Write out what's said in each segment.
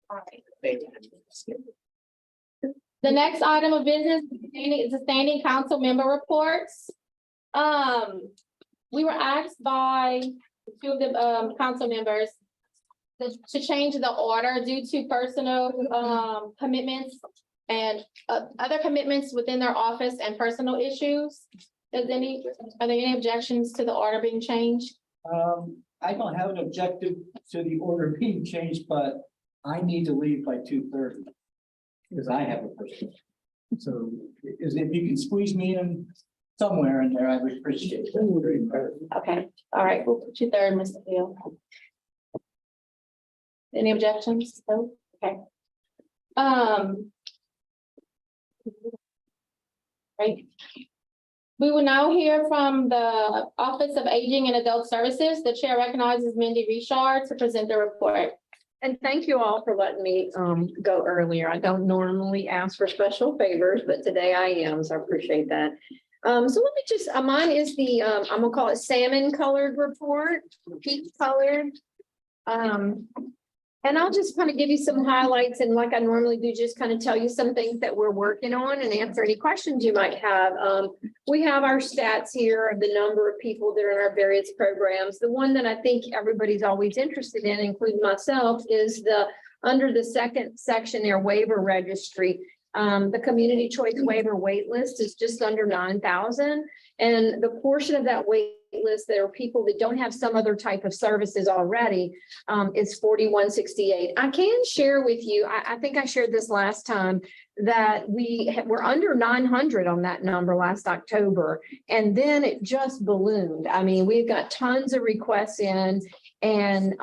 All right. The next item of business is the standing council member reports. We were asked by two of the council members to change the order due to personal commitments and other commitments within their office and personal issues. Are there any objections to the order being changed? I don't have an objective to the order being changed, but I need to leave by 2:30 because I have a person. So if you can squeeze me in somewhere in there, I would appreciate it. Okay, all right, we'll put you third, Mr. Hill. Any objections? No? Okay. Right. We will now hear from the Office of Aging and Adult Services. The chair recognizes Mindy Richard to present the report. And thank you all for letting me go earlier. I don't normally ask for special favors, but today I am, so I appreciate that. So let me just, mine is the, I'm gonna call it salmon colored report, peach colored. And I'll just kind of give you some highlights and like I normally do, just kind of tell you some things that we're working on and answer any questions you might have. We have our stats here of the number of people that are in our various programs. The one that I think everybody's always interested in, including myself, is under the second section there, waiver registry. The community choice waiver wait list is just under 9,000. And the portion of that wait list, there are people that don't have some other type of services already, is 4168. I can share with you, I think I shared this last time, that we're under 900 on that number last October. And then it just ballooned. I mean, we've got tons of requests in, and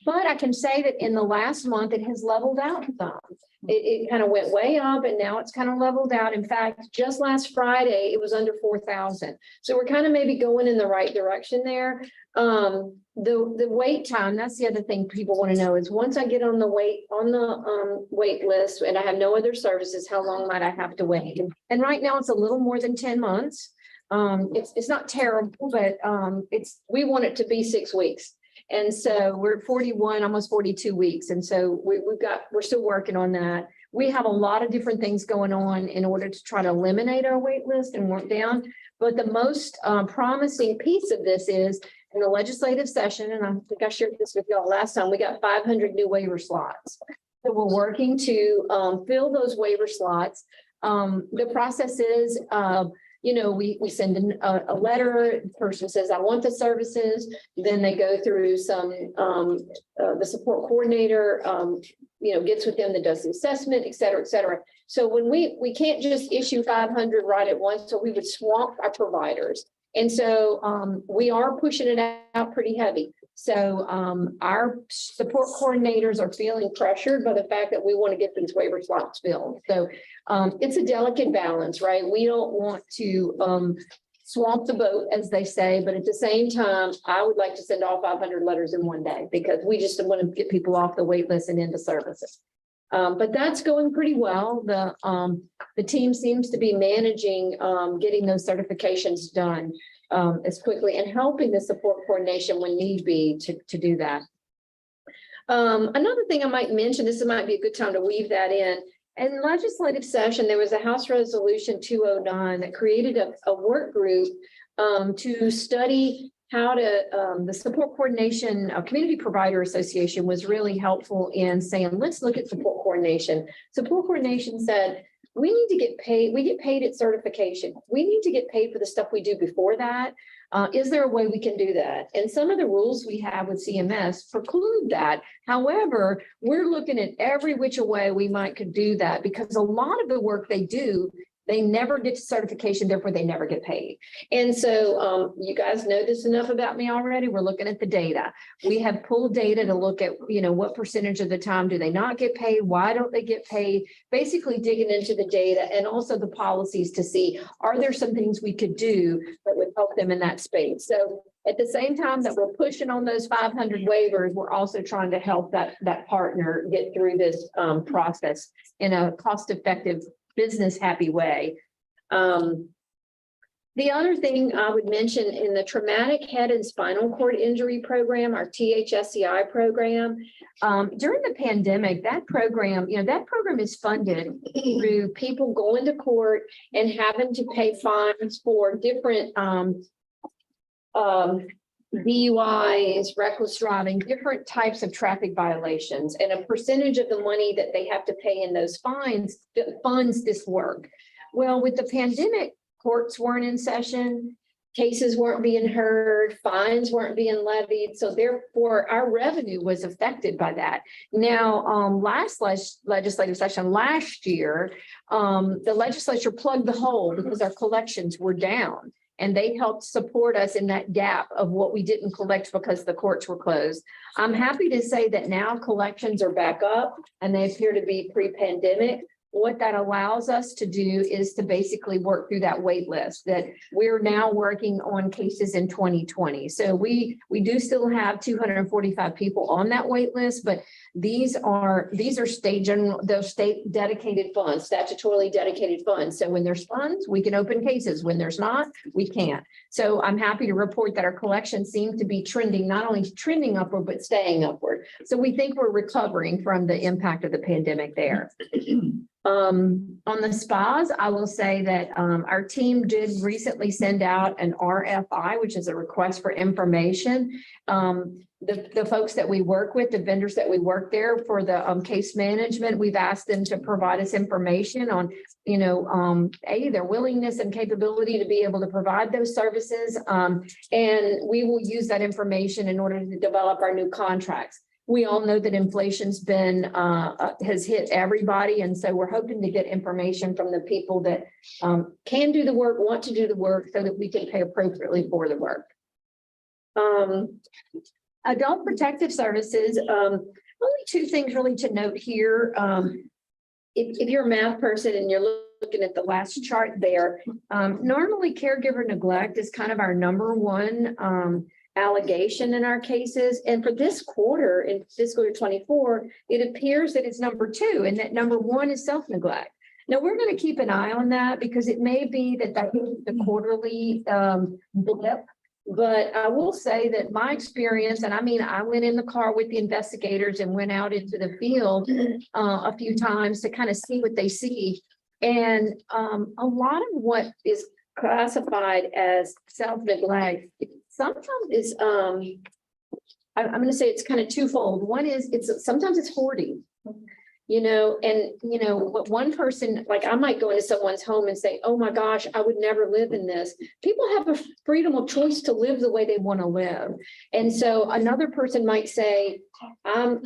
but I can say that in the last month, it has leveled out some. It kind of went way up and now it's kind of leveled out. In fact, just last Friday, it was under 4,000. So we're kind of maybe going in the right direction there. The wait time, that's the other thing people want to know is once I get on the wait list and I have no other services, how long might I have to wait? And right now it's a little more than 10 months. It's not terrible, but we want it to be 6 weeks. And so we're at 41, almost 42 weeks. And so we're still working on that. We have a lot of different things going on in order to try to eliminate our wait list and work down. But the most promising piece of this is in the legislative session, and I think I shared this with y'all last time, we got 500 new waiver slots. So we're working to fill those waiver slots. The process is, we send in a letter, the person says, I want the services. Then they go through some, the support coordinator, gets with them that does the assessment, et cetera, et cetera. So when we can't just issue 500 right at once, so we would swamp our providers. And so we are pushing it out pretty heavy. So our support coordinators are feeling pressured by the fact that we want to get these waiver slots filled. So it's a delicate balance, right? We don't want to swamp the boat, as they say, but at the same time, I would like to send all 500 letters in one day because we just want to get people off the wait list and into services. But that's going pretty well. The team seems to be managing getting those certifications done as quickly and helping the support coordination when need be to do that. Another thing I might mention, this might be a good time to weave that in. In legislative session, there was a House Resolution 209 that created a work group to study how to, the Support Coordination Community Provider Association was really helpful in saying, let's look at support coordination. Support coordination said, we need to get paid. We get paid at certification. We need to get paid for the stuff we do before that. Is there a way we can do that? And some of the rules we have with CMS preclude that. However, we're looking at every which way we could do that because a lot of the work they do, they never get to certification, therefore they never get paid. And so you guys know this enough about me already. We're looking at the data. We have pulled data to look at, what percentage of the time do they not get paid? Why don't they get paid? Basically digging into the data and also the policies to see, are there some things we could do that would help them in that space? So at the same time that we're pushing on those 500 waivers, we're also trying to help that partner get through this process in a cost-effective business happy way. The other thing I would mention in the traumatic head and spinal cord injury program, our THSCI program, during the pandemic, that program, that program is funded through people going to court and having to pay fines for different DUIs, reckless driving, different types of traffic violations, and a percentage of the money that they have to pay in those fines funds this work. Well, with the pandemic, courts weren't in session, cases weren't being heard, fines weren't being levied. So therefore, our revenue was affected by that. Now, last legislative session last year, the legislature plugged the hole because our collections were down. And they helped support us in that gap of what we didn't collect because the courts were closed. I'm happy to say that now collections are back up and they appear to be pre-pandemic. What that allows us to do is to basically work through that wait list that we're now working on cases in 2020. So we do still have 245 people on that wait list, but these are state dedicated funds, statutorily dedicated funds. So when there's funds, we can open cases. When there's not, we can't. So I'm happy to report that our collections seem to be trending, not only trending upward, but staying upward. So we think we're recovering from the impact of the pandemic there. On the spas, I will say that our team did recently send out an RFI, which is a request for information. The folks that we work with, the vendors that we work there for the case management, we've asked them to provide us information on, their willingness and capability to be able to provide those services. And we will use that information in order to develop our new contracts. We all know that inflation's been, has hit everybody. And so we're hoping to get information from the people that can do the work, want to do the work so that we can pay appropriately for the work. Adult protective services, only two things really to note here. If you're a math person and you're looking at the last chart there, normally caregiver neglect is kind of our number one allegation in our cases. And for this quarter in fiscal year 24, it appears that it's number two and that number one is self-neglect. Now we're going to keep an eye on that because it may be that is the quarterly blip. But I will say that my experience, and I mean, I went in the car with the investigators and went out into the field a few times to kind of see what they see. And a lot of what is classified as self-neglect sometimes is, I'm going to say it's kind of twofold. One is sometimes it's hoarding, what one person, like I might go into someone's home and say, oh my gosh, I would never live in this. People have a freedom of choice to live the way they want to live. And so another person might say, I'm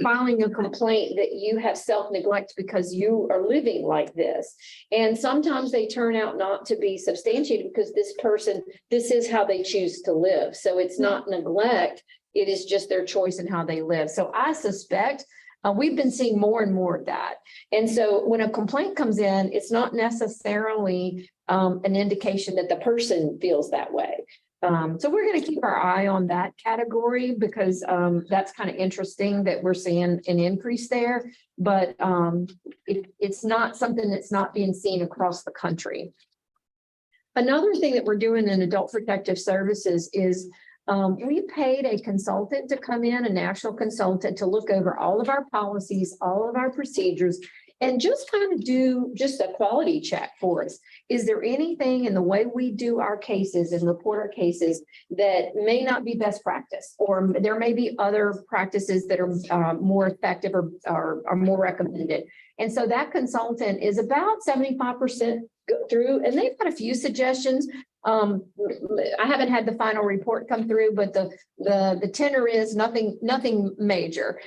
filing a complaint that you have self-neglect because you are living like this. And sometimes they turn out not to be substantiated because this is how they choose to live. So it's not neglect. It is just their choice in how they live. So I suspect we've been seeing more and more of that. And so when a complaint comes in, it's not necessarily an indication that the person feels that way. So we're going to keep our eye on that category because that's kind of interesting that we're seeing an increase there, but it's not something that's not being seen across the country. Another thing that we're doing in adult protective services is we paid a consultant to come in, a national consultant, to look over all of our policies, all of our procedures, and just kind of do just a quality check for us. Is there anything in the way we do our cases and report our cases that may not be best practice, or there may be other practices that are more effective or are more recommended? And so that consultant is about 75% through, and they've got a few suggestions. I haven't had the final report come through, but the tenor is nothing major,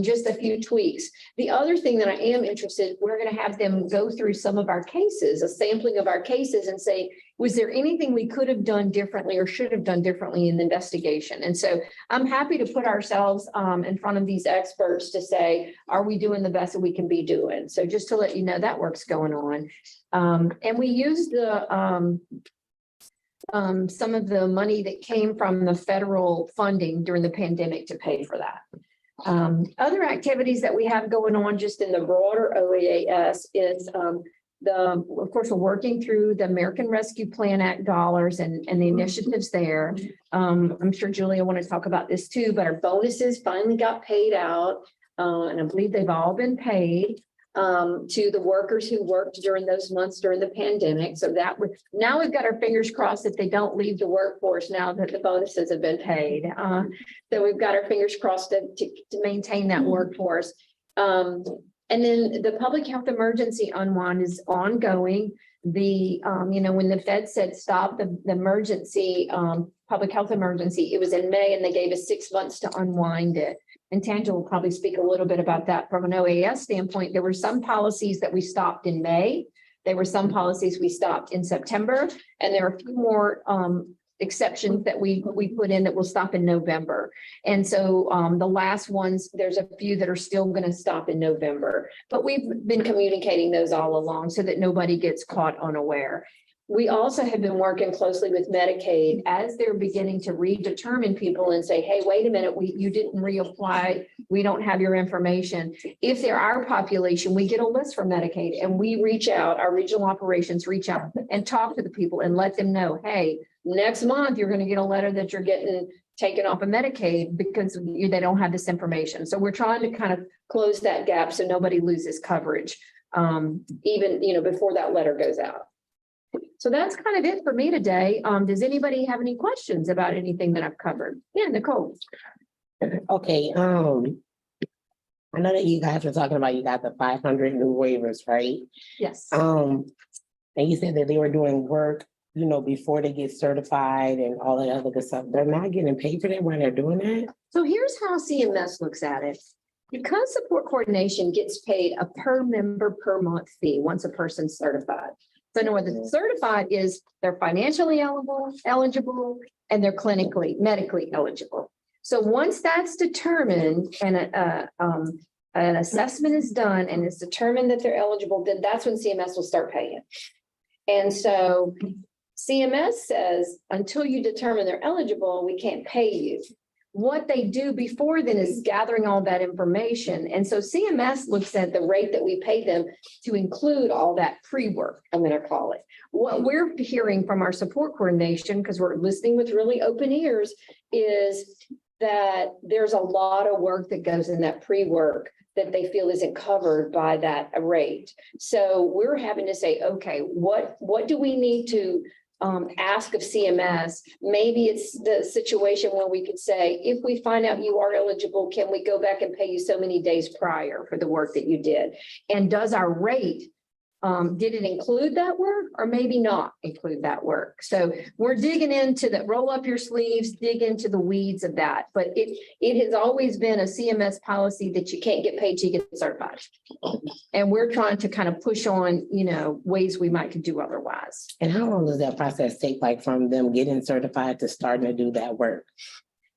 just a few tweaks. The other thing that I am interested, we're going to have them go through some of our cases, a sampling of our cases, and say, was there anything we could have done differently or should have done differently in the investigation? And so I'm happy to put ourselves in front of these experts to say, are we doing the best that we can be doing? So just to let you know, that work's going on. And we use some of the money that came from the federal funding during the pandemic to pay for that. Other activities that we have going on just in the broader OEAS is of course, we're working through the American Rescue Plan Act dollars and the initiatives there. I'm sure Julia want to talk about this too, but our bonuses finally got paid out. And I believe they've all been paid to the workers who worked during those months during the pandemic. So now we've got our fingers crossed that they don't leave the workforce now that the bonuses have been paid. So we've got our fingers crossed to maintain that workforce. And then the public health emergency unwind is ongoing. When the Fed said stop the emergency, public health emergency, it was in May and they gave us 6 months to unwind it. And Tangela will probably speak a little bit about that from an OAS standpoint. There were some policies that we stopped in May. There were some policies we stopped in September, and there are a few more exceptions that we put in that will stop in November. And so the last ones, there's a few that are still going to stop in November, but we've been communicating those all along so that nobody gets caught unaware. We also have been working closely with Medicaid as they're beginning to redetermine people and say, hey, wait a minute, you didn't reapply. We don't have your information. If they're our population, we get a list from Medicaid and we reach out, our regional operations reach out and talk to the people and let them know, hey, next month, you're going to get a letter that you're getting taken off of Medicaid because they don't have this information. So we're trying to kind of close that gap so nobody loses coverage, even, before that letter goes out. So that's kind of it for me today. Does anybody have any questions about anything that I've covered? Yeah, Nicole. Okay, I know that you guys were talking about you got the 500 new waivers, right? Yes. And you said that they were doing work, before they get certified and all that other good stuff. They're not getting paid for that when they're doing that? So here's how CMS looks at it. Because support coordination gets paid a per member per month fee once a person's certified. So in other words, certified is they're financially eligible, and they're medically eligible. So once that's determined and an assessment is done and it's determined that they're eligible, then that's when CMS will start paying. And so CMS says, until you determine they're eligible, we can't pay you. What they do before then is gathering all that information. And so CMS looks at the rate that we pay them to include all that pre-work, I'm going to call it. What we're hearing from our support coordination, because we're listening with really open ears, is that there's a lot of work that goes in that pre-work that they feel isn't covered by that rate. So we're having to say, okay, what do we need to ask of CMS? Maybe it's the situation where we could say, if we find out you are eligible, can we go back and pay you so many days prior for the work that you did? And does our rate, did it include that work or maybe not include that work? So we're digging into that, roll up your sleeves, dig into the weeds of that. But it has always been a CMS policy that you can't get paid till you get certified. And we're trying to kind of push on, ways we might could do otherwise. And how long does that process take, like from them getting certified to starting to do that work?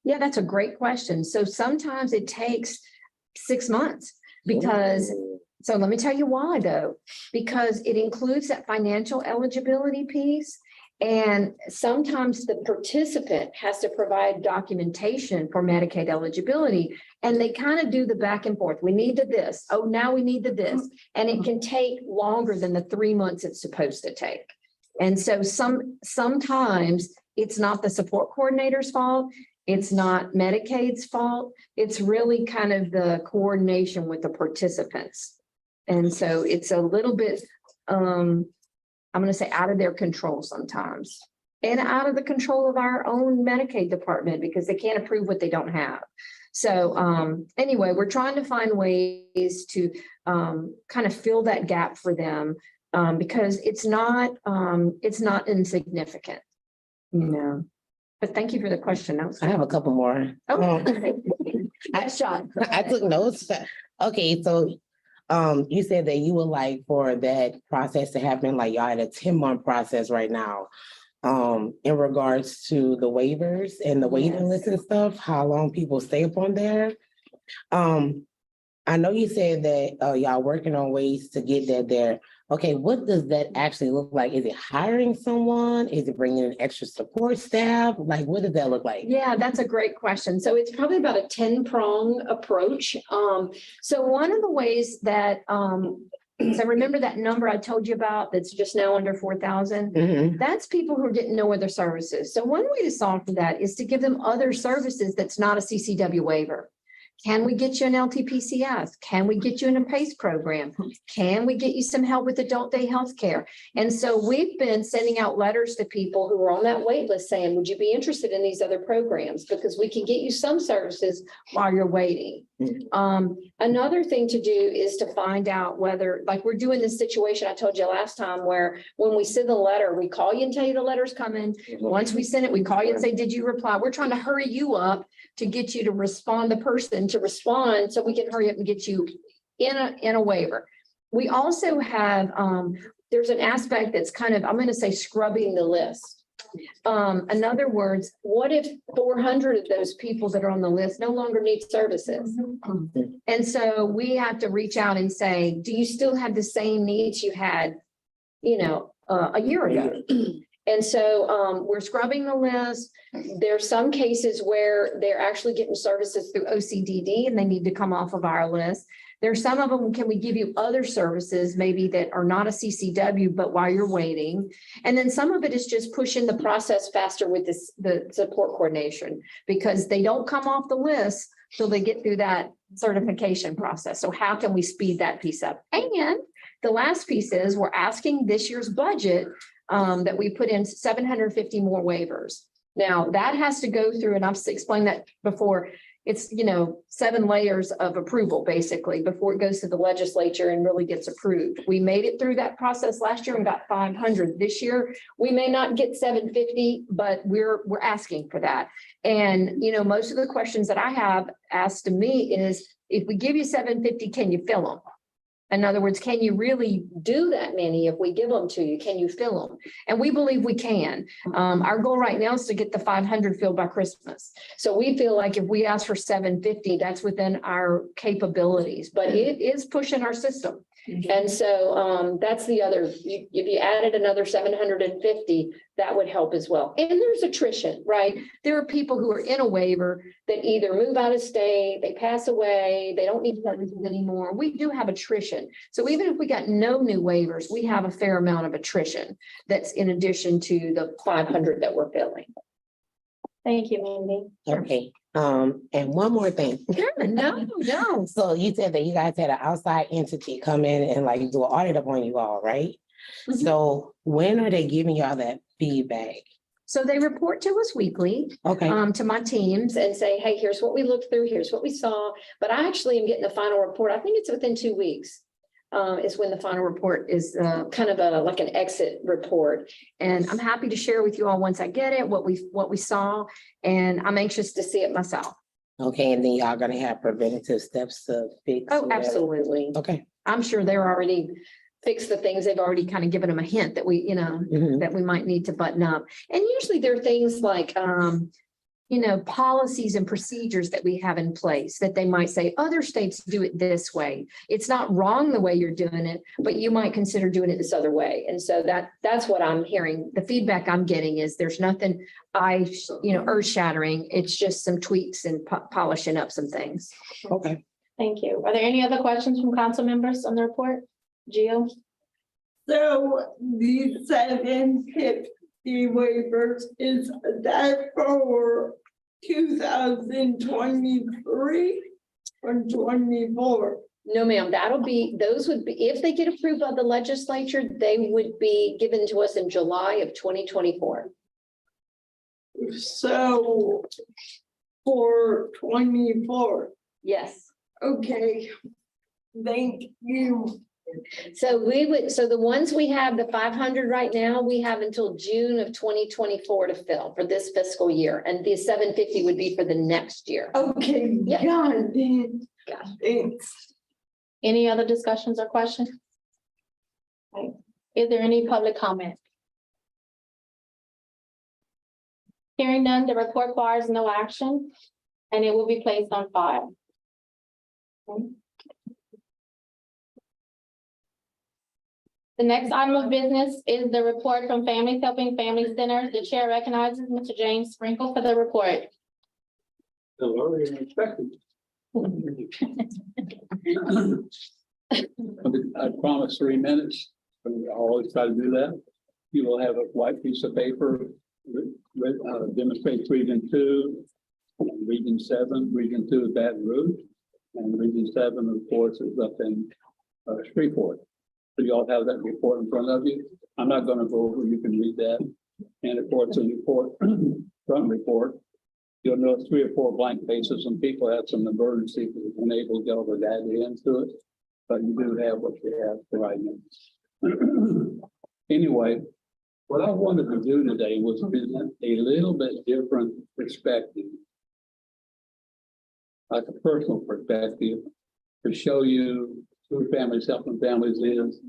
Yeah, that's a great question. So sometimes it takes 6 months because so let me tell you why though, because it includes that financial eligibility piece. And sometimes the participant has to provide documentation for Medicaid eligibility. And they kind of do the back and forth. We need this. Oh, now we need this. And it can take longer than the 3 months it's supposed to take. And so sometimes it's not the support coordinator's fault. It's not Medicaid's fault. It's really kind of the coordination with the participants. And so it's a little bit, I'm going to say out of their control sometimes and out of the control of our own Medicaid department because they can't approve what they don't have. So anyway, we're trying to find ways to kind of fill that gap for them because it's not insignificant, But thank you for the question. I have a couple more. Shot. I took notes. Okay, so you said that you would like for that process to happen, like y'all had a 10-month process right now. In regards to the waivers and the waiting list and stuff, how long people stay up on there. I know you said that y'all working on ways to get that there. Okay, what does that actually look like? Is it hiring someone? Is it bringing in extra support staff? Like, what does that look like? Yeah, that's a great question. So it's probably about a 10-prong approach. So one of the ways that So remember that number I told you about that's just now under 4,000? Mhm. That's people who are getting no other services. So one way to solve for that is to give them other services that's not a CCW waiver. Can we get you an LTPCS? Can we get you in a PACE program? Can we get you some help with adult day healthcare? And so we've been sending out letters to people who are on that wait list saying, would you be interested in these other programs? Because we can get you some services while you're waiting. Another thing to do is to find out whether, like we're doing this situation I told you last time, where when we send the letter, we call you and tell you the letter's coming. Once we send it, we call you and say, did you reply? We're trying to hurry you up to get you to respond, the person to respond, so we can hurry up and get you in a waiver. We also have, there's an aspect that's kind of, I'm going to say scrubbing the list. In other words, what if 400 of those people that are on the list no longer need services? And so we have to reach out and say, do you still have the same needs you had, a year ago? And so we're scrubbing the list. There's some cases where they're actually getting services through OCDD and they need to come off of our list. There's some of them, can we give you other services maybe that are not a CCW, but while you're waiting? And then some of it is just pushing the process faster with the support coordination, because they don't come off the list till they get through that certification process. So how can we speed that piece up? And the last piece is we're asking this year's budget that we put in 750 more waivers. Now that has to go through, and I've explained that before. It's, 7 layers of approval basically before it goes to the legislature and really gets approved. We made it through that process last year and got 500. This year, we may not get 750, but we're asking for that. And, most of the questions that I have asked to me is, if we give you 750, can you fill them? In other words, can you really do that many if we give them to you? Can you fill them? And we believe we can. Our goal right now is to get the 500 filled by Christmas. So we feel like if we ask for 750, that's within our capabilities, but it is pushing our system. And so that's the other, if you added another 750, that would help as well. And there's attrition, right? There are people who are in a waiver that either move out of state, they pass away, they don't need services anymore. We do have attrition. So even if we got no new waivers, we have a fair amount of attrition that's in addition to the 500 that we're filling. Thank you, Mandy. Okay, and one more thing. No. So you said that you guys had an outside entity come in and like do an audit upon you all, right? Mhm. So when are they giving y'all that feedback? So they report to us weekly. Okay, To my teams and say, hey, here's what we looked through, here's what we saw. But I actually am getting the final report. I think it's within 2 weeks. Is when the final report is kind of like an exit report. And I'm happy to share with you all once I get it, what we saw, and I'm anxious to see it myself. okay, and then y'all gonna have preventative steps to fix? Oh, whatever? absolutely. Okay. I'm sure they're already fixed the things. They've already kind of given them a hint that we, Mhm. that we might need to button up. And usually there are things like, policies and procedures that we have in place that they might say, other states do it this way. It's not wrong the way you're doing it, but you might consider doing it this other way. And so that's what I'm hearing. The feedback I'm getting is there's nothing earth shattering. It's just some tweaks and polishing up some things. Okay. Thank you. Are there any other questions from council members on the report? Gio? So the 750 waivers, is that for 2023 or 24? No, ma'am, those would be, if they get approved by the legislature, they would be given to us in July of 2024. So for 24, Yes. okay. Thank you. So the ones we have, the 500 right now, we have until June of 2024 to fill for this fiscal year. And the 750 would be for the next year. Okay, Yeah. got it. Got Thanks. Any other discussions or questions? Okay. Is there any public comment? Hearing none, the report requires no action and it will be placed on file. Okay. The next item of business is the report from Families Helping Family Center. The chair recognizes Mr. James Sprinkle for the report. I promise 3 minutes. I always try to do that. You will have a white piece of paper, demonstrate region 2, region 7, region 2 is Baton Rouge, and region 7, of course, is up in Shreveport. So you all have that report in front of you. I'm not going to go over, you can read that. And of course, the report, front report, you'll notice 3 or 4 blank spaces, and people had some emergency unable to get over that into it. But you do have what you have right now. Anyway, what I wanted to do today was present a little bit different perspective, like a personal perspective, to show you who Families Helping Families is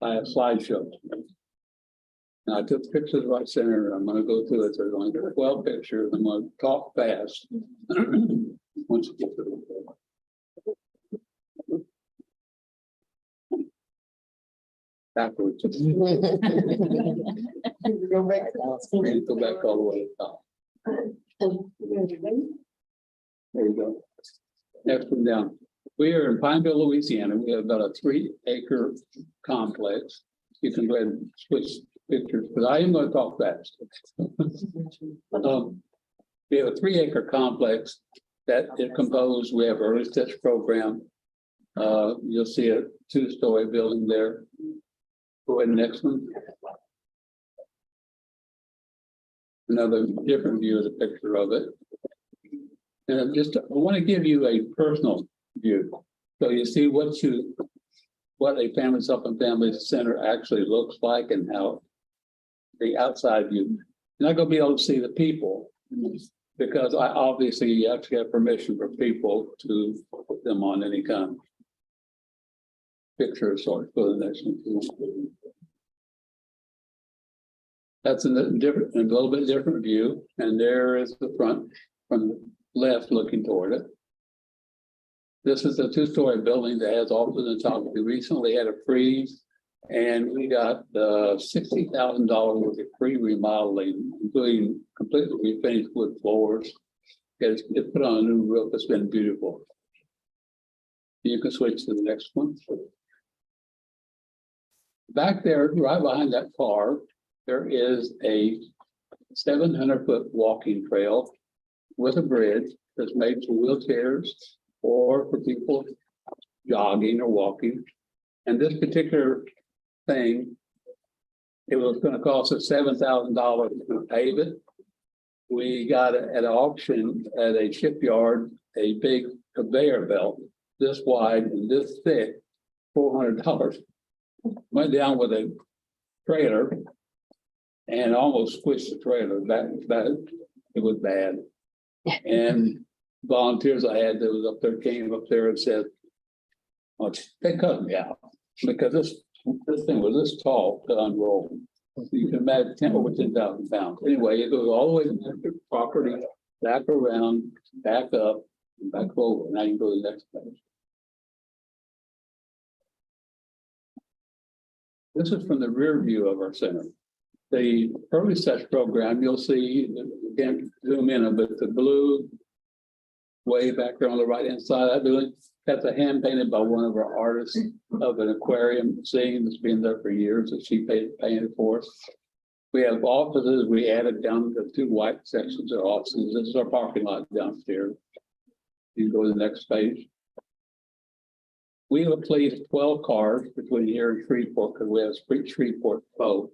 by a slideshow. Now, I took pictures right center, and I'm going to go through it. There's only 12 pictures. I'm going to talk fast. Once you get to it. Backwards. Go back all the way to the top. There you go. Next one down. We are in Pineville, Louisiana. We have about a 3-acre complex. You can go ahead and switch pictures, but I am going to talk fast. We have a 3-acre complex that is composed. We have an early steps program. You'll see a 2-story building there. Go ahead, next one. Another different view of the picture of it. And I want to give you a personal view. So you see what a Families Helping Families Center actually looks like and how the outside view. You're not going to be able to see the people because I obviously you have to get permission for people to put them on any kind of picture of sorts. For the next one. That's a little bit different view. And there is the front from the left looking toward it. This is a 2-story building that has offices on top. We recently had a freeze and we got $60,000 worth of free remodeling, including completely refinished wood floors. It's put on a new roof. It's been beautiful. You can switch to the next one. Back there, right behind that car, there is a 700-foot walking trail with a bridge that's made for wheelchairs or for people jogging or walking. And this particular thing, it was going to cost us $7,000 to pave it. We got it at an auction at a shipyard, a big conveyor belt this wide and this thick, $400. Went down with a trailer and almost squished the trailer. It was bad. And volunteers I had that was up there came up there and said, "Oh, they cut me out because this thing was this tall to unroll." You can imagine over 10,000 pounds. Anyway, it goes all the way to the property, back around, back up, and back over. Now you can go to the next page. This is from the rear view of our center. The early steps program, you'll see, again, zoom in a bit, the blue way back there on the right hand side of that building, that's a hand painted by one of our artists of an aquarium scene that's been there for years that she painted for us. We have offices, we added down the 2 white sections of offices. This is our parking lot downstairs. You can go to the next page. We have a fleet of 12 cars between here and Shreveport because we have a Shreveport boat.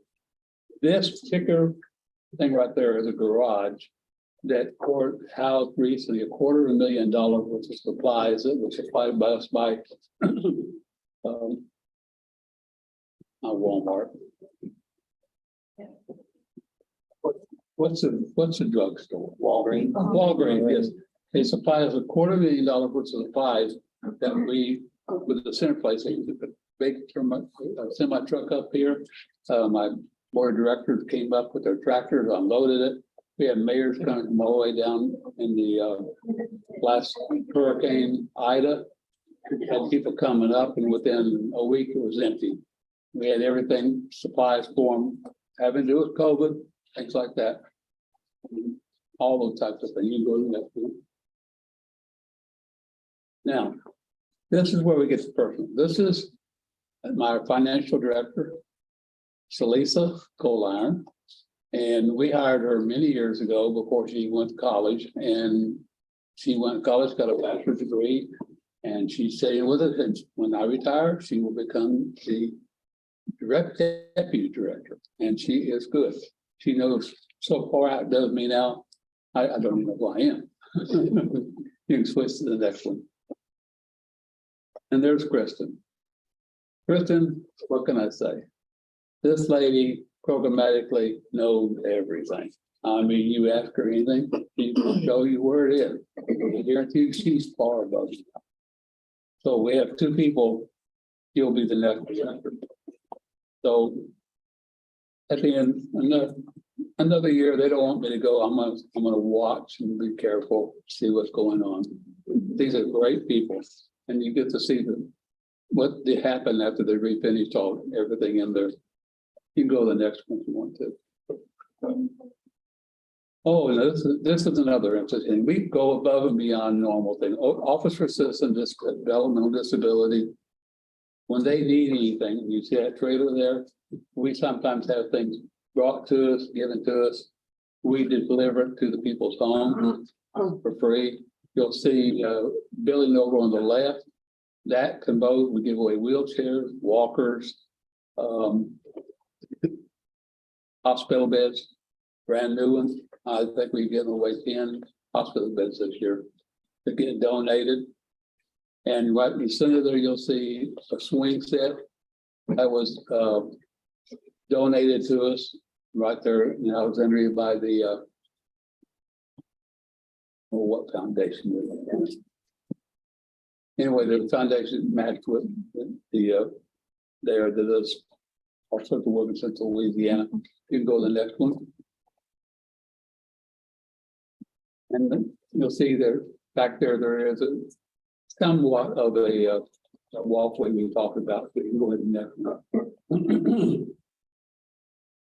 This particular thing right there is a garage that housed recently $250,000 worth of supplies that was supplied by us by Walmart. What's a drugstore? Walgreens. Walgreens, yes. They supply us $250,000 worth of supplies that we, with the center place, they took a big semi truck up here. My board of directors came up with their tractors, unloaded it. We had mayors coming from all the way down in the last Hurricane Ida. We had people coming up, and within a week it was empty. We had everything, supplies for them, having to do with COVID, things like that. All those types of things. You can go to the next one. Now, This is where we get to personal. This is my financial director, Salisa Coliron. And we hired her many years ago before she went to college, and she went to college, got a bachelor's degree, and she's staying with us. And when I retire, she will become the deputy director, and she is good. She knows so far out, does me now. I don't even know who I am. You can switch to the next one. And there's Kristen. Kristen, what can I say? This lady programmatically knows everything. I mean, you ask her anything, she will show you where it is. I guarantee you she's far above you. So we have two people, you'll be the next director. So at the end, another year, they don't want me to go. I'm gonna watch and be careful, see what's going on. These are great people, and you get to see them, what they happen after they refinish all everything in there. You can go to the next one if you want to. Oh, and this is another interesting. We go above and beyond normal thing. Office for Citizen Developmental Disability. When they need anything, you see that trailer there, we sometimes have things brought to us, given to us. We deliver it to the people's home for free. You'll see building over on the left, that can both, we give away wheelchairs, walkers, hospital beds, brand new ones. I think we've given away 10 hospital beds this year. They're getting donated. And right in the center there, you'll see a swing set that was donated to us right there in Alexandria by the what foundation is it? Anyway, the foundation matched with the there that does all sorts of work in Central Louisiana. You can go to the next one. And then you'll see there, back there, there is a somewhat of a walkway we talked about, but you can go ahead and next one.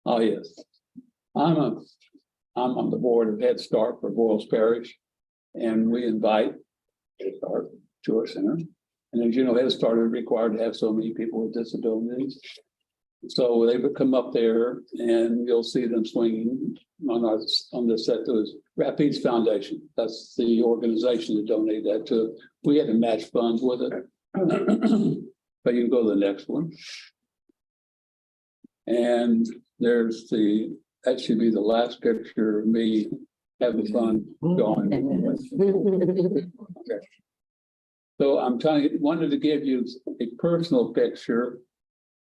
Oh, yes. I'm on the board of Head Start for Boyles Parish, and we invite Head Start to our center. And as you know, Head Start is required to have so many people with disabilities. So they would come up there and you'll see them swinging on the set. There was Rapides Foundation. That's the organization that donated that to. We had to match funds with it. But you can go to the next one. And there's that should be the last picture of me having fun going. Okay. So I'm wanted to give you a personal picture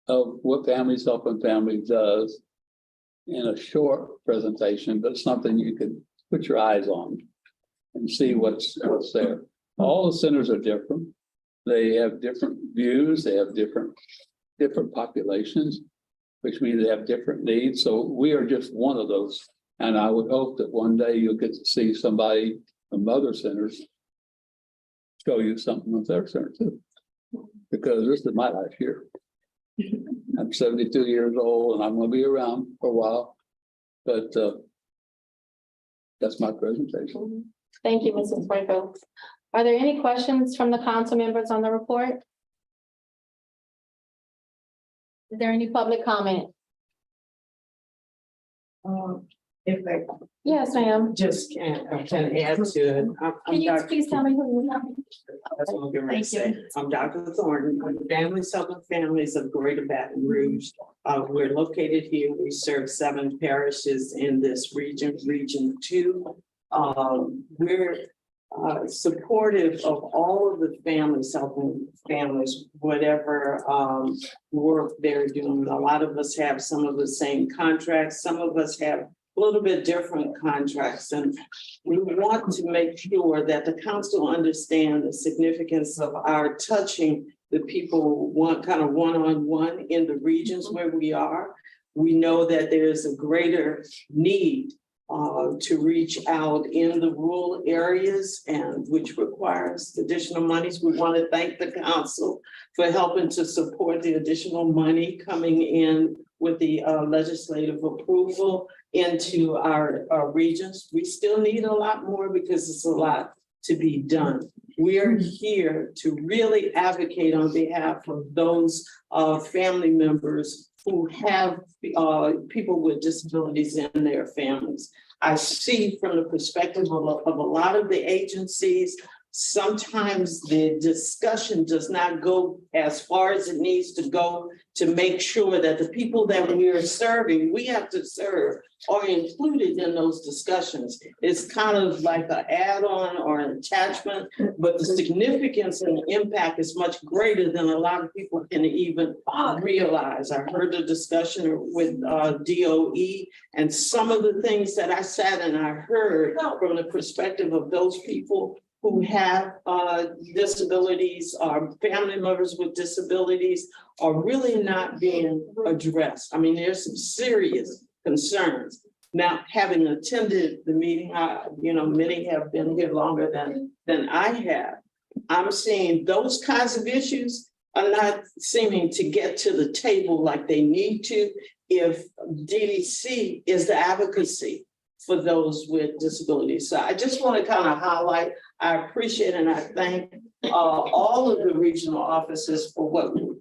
of what Families Helping Families does in a short presentation, but something you can put your eyes on and see what's there. All the centers are different. They have different views. They have different populations, which means they have different needs. So we are just one of those. And I would hope that one day you'll get to see somebody from other centers show you something of their center too. Because this is my life here. I'm 72 years old and I'm going to be around for a while, but that's my presentation. Thank you, Mrs. Franco. Are there any questions from the council members on the report? Is there any public comment? If I Yes, ma'am. just can add to it. Can you please tell me who you are? That's what I'm getting ready to Thank say. I'm Dr. Thornton, I'm the Families Helping Families of Greater Baton Rouge. We're located here. We serve 7 parishes in this region, Region 2. We're supportive of all of the families helping families, whatever work they're doing. A lot of us have some of the same contracts. Some of us have a little bit different contracts, and we want to make sure that the council understand the significance of our touching the people one-on-one in the regions where we are. We know that there's a greater need to reach out in the rural areas, and which requires additional monies. We want to thank the council for helping to support the additional money coming in with the legislative approval into our regions. We still need a lot more because it's a lot to be done. We are here to really advocate on behalf of those family members who have people with disabilities in their families. I see from the perspective of a lot of the agencies, sometimes the discussion does not go as far as it needs to go to make sure that the people that we are serving, we have to serve, are included in those discussions. It's kind of like an add-on or an attachment, but the significance and the impact is much greater than a lot of people can even realize. I heard the discussion with DOE, and some of the things that I sat and I heard from the perspective of those people who have disabilities, or family members with disabilities, are really not being addressed. I mean, there's some serious concerns. Now, having attended the meeting, many have been here longer than I have. I'm seeing those kinds of issues are not seeming to get to the table like they need to if DDC is the advocacy for those with disabilities. So I just want to kind of highlight, I appreciate and I thank all of the regional offices for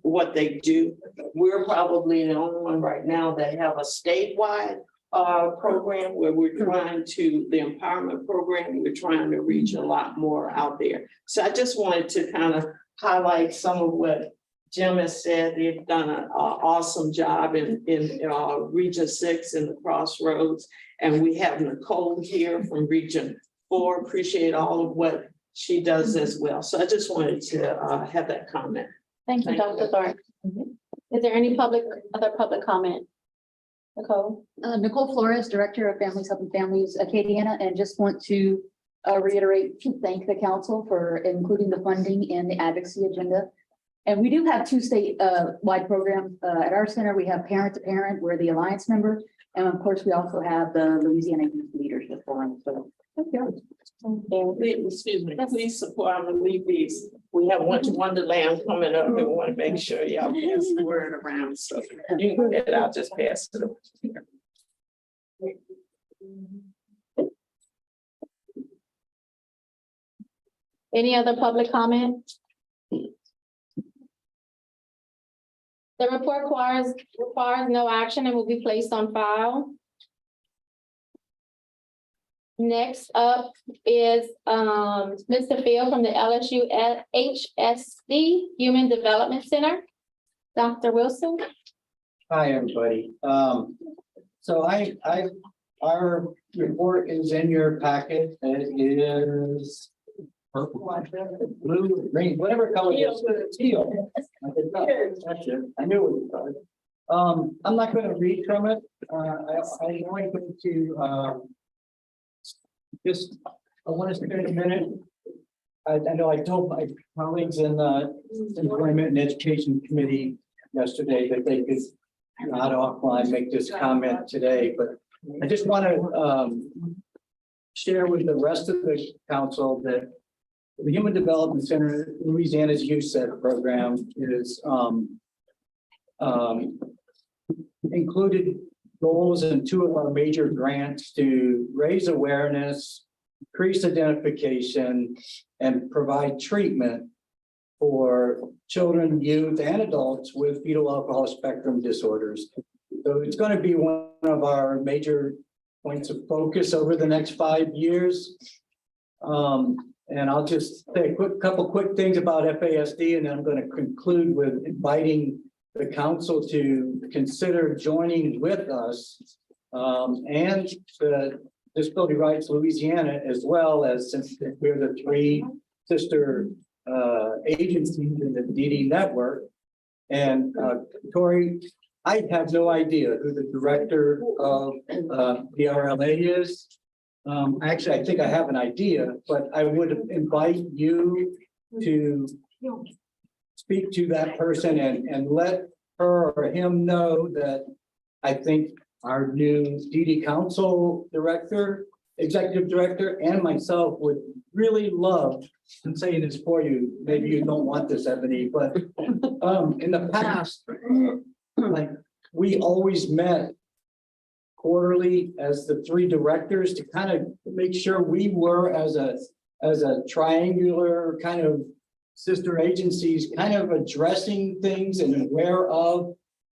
what they do. We're probably the only one right now that have a statewide program where we're trying to, the empowerment program, we're trying to reach a lot more out there. So I just wanted to kind of highlight some of what Jim has said. They've done an awesome job in Region 6 in the Crossroads. And we have Nicole here from Region 4. Appreciate all of what she does as well. So I just wanted to have that comment. Thank you, Dr. Thorpe. Is there any other public comment? Nicole? Nicole Flores, Director of Families Helping Families Acadiana, and just want to reiterate to thank the council for including the funding in the advocacy agenda. And we do have two state-wide programs. At our center, we have Parent to Parent, we're the Alliance member. And of course, we also have the Louisiana Youth Leadership Forum. So, Excuse me, please support, I'm gonna leave these. We have Winter Wonderland coming up and we want to make sure y'all pass the word around. So you can go ahead, I'll just pass it over here. Any other public comment? The report requires no action and will be placed on file. Next up is Mr. Field from the LSU HSC Human Development Center. Dr. Wilson. Hi, everybody. So our report is in your packet. It is purple, blue, green, whatever color it is. Teal. That's it. I knew it was. I'm not going to read from it. I'm going to I want to spend a minute. I know I told my colleagues in the Employment and Education Committee yesterday that they could not offline make this comment today, but I just want to share with the rest of the council that the Human Development Center, Louisiana's USET program is included goals in two of our major grants to raise awareness, increase identification, and provide treatment for children, youth, and adults with fetal alcohol spectrum disorders. So it's going to be one of our major points of focus over the next 5 years. And I'll just say a couple quick things about FASD, and then I'm going to conclude with inviting the council to consider joining with us and the Disability Rights Louisiana, as well as, since we're the three sister agencies in the DD network. And Tori, I have no idea who the director of the RLA is. Actually, I think I have an idea, but I would invite you to speak to that person and let her or him know that I think our new DD Council Director, Executive Director, and myself would really love, I'm saying this for you, maybe you don't want this, Ebony, but in the past, like we always met quarterly as the three directors to kind of make sure we were as as a triangular kind of sister agencies, kind of addressing things and aware of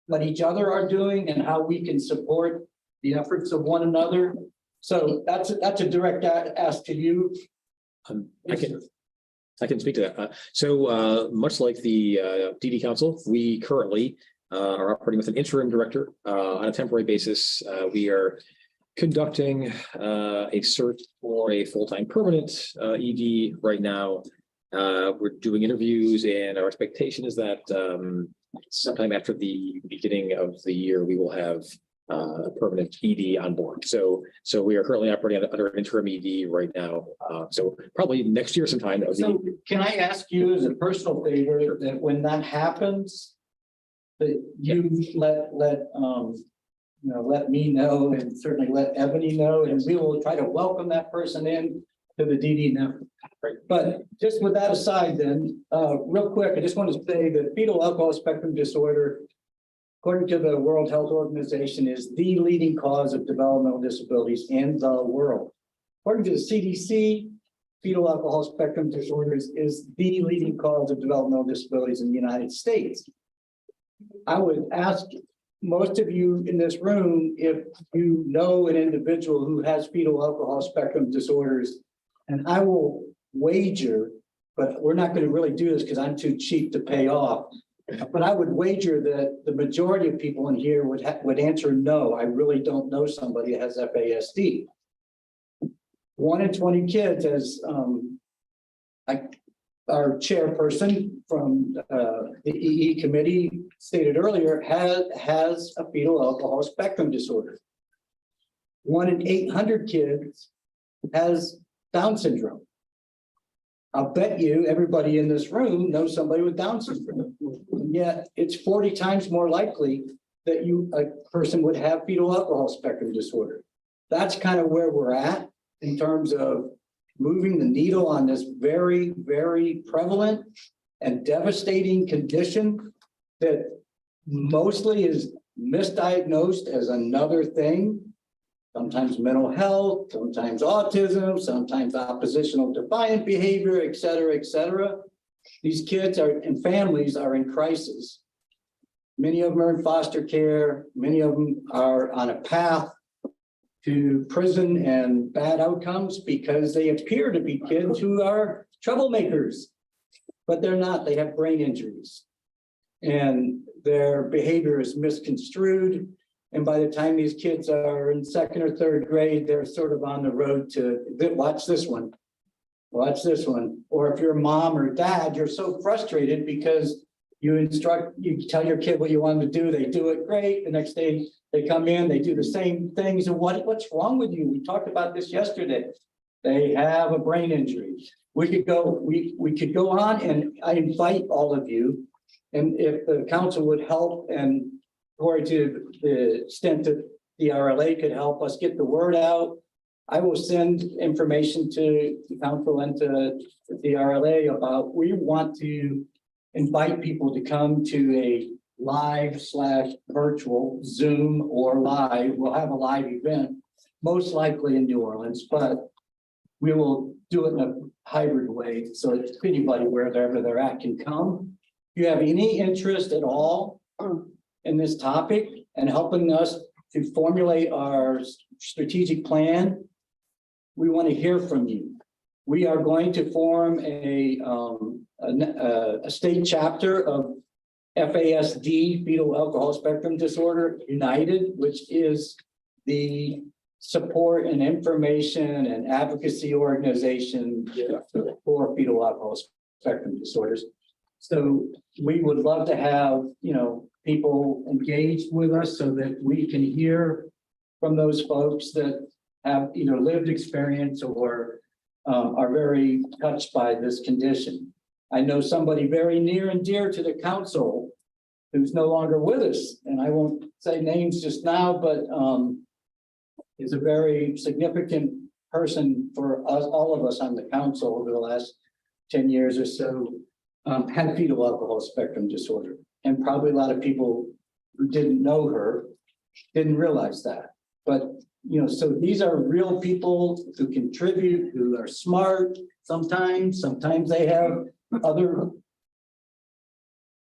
what each other are doing and how we can support the efforts of one another. So that's a direct ask to you. I can speak to that. So much like the DD Council, we currently are operating with an interim director on a temporary basis. We are conducting a search for a full-time permanent ED right now. We're doing interviews, and our expectation is that sometime after the beginning of the year, we will have a permanent ED on board. So we are currently operating under an interim ED right now. So probably next year sometime. So can I ask you as a personal favor that when that happens, that you let me know and certainly let Ebony know, and we will try to welcome that person in to the DD network. But just with that aside, then, real quick, I just want to say that fetal alcohol spectrum disorder, according to the World Health Organization, is the leading cause of developmental disabilities in the world. According to the CDC, fetal alcohol spectrum disorders is the leading cause of developmental disabilities in the United States. I would ask most of you in this room if you know an individual who has fetal alcohol spectrum disorders, and I will wager, but we're not going to really do this because I'm too cheap to pay off. But I would wager that the majority of people in here would answer no. I really don't know somebody that has FASD. 1 in 20 kids, as our chairperson from the EE committee stated earlier, has a fetal alcohol spectrum disorder. 1 in 800 kids has Down syndrome. I'll bet you everybody in this room knows somebody with Down syndrome. And yet it's 40 times more likely that a person would have fetal alcohol spectrum disorder. That's kind of where we're at in terms of moving the needle on this very, very prevalent and devastating condition that mostly is misdiagnosed as another thing. Sometimes mental health, sometimes autism, sometimes oppositional defiant behavior, et cetera, et cetera. These kids and families are in crisis. Many of them are in foster care. Many of them are on a path to prison and bad outcomes because they appear to be kids who are troublemakers, but they're not. They have brain injuries and their behavior is misconstrued. And by the time these kids are in 2nd or 3rd grade, they're sort of on the road to watch this one. Watch this one. Or if you're a mom or dad, you're so frustrated because you tell your kid what you want them to do. They do it great. The next day they come in, they do the same things. And what's wrong with you? We talked about this yesterday. They have a brain injury. We could go on, and I invite all of you. And if the council would help, and according to the extent that the RLA could help us get the word out, I will send information to the council and to the RLA about, we want to invite people to come to a live/virtual Zoom or live. We'll have a live event, most likely in New Orleans, but we will do it in a hybrid way. So if anybody, wherever they're at, can come. If you have any interest at all in this topic and helping us to formulate our strategic plan, we want to hear from you. We are going to form a state chapter of FASD, Fetal Alcohol Spectrum Disorder United, which is the support and information and advocacy organization for fetal alcohol spectrum disorders. So we would love to have, people engaged with us so that we can hear from those folks that have either lived experience or are very touched by this condition. I know somebody very near and dear to the council who's no longer with us, and I won't say names just now, but is a very significant person for us, all of us on the council over the last 10 years or so, had fetal alcohol spectrum disorder. And probably a lot of people who didn't know her didn't realize that. But So these are real people who contribute, who are smart sometimes they have other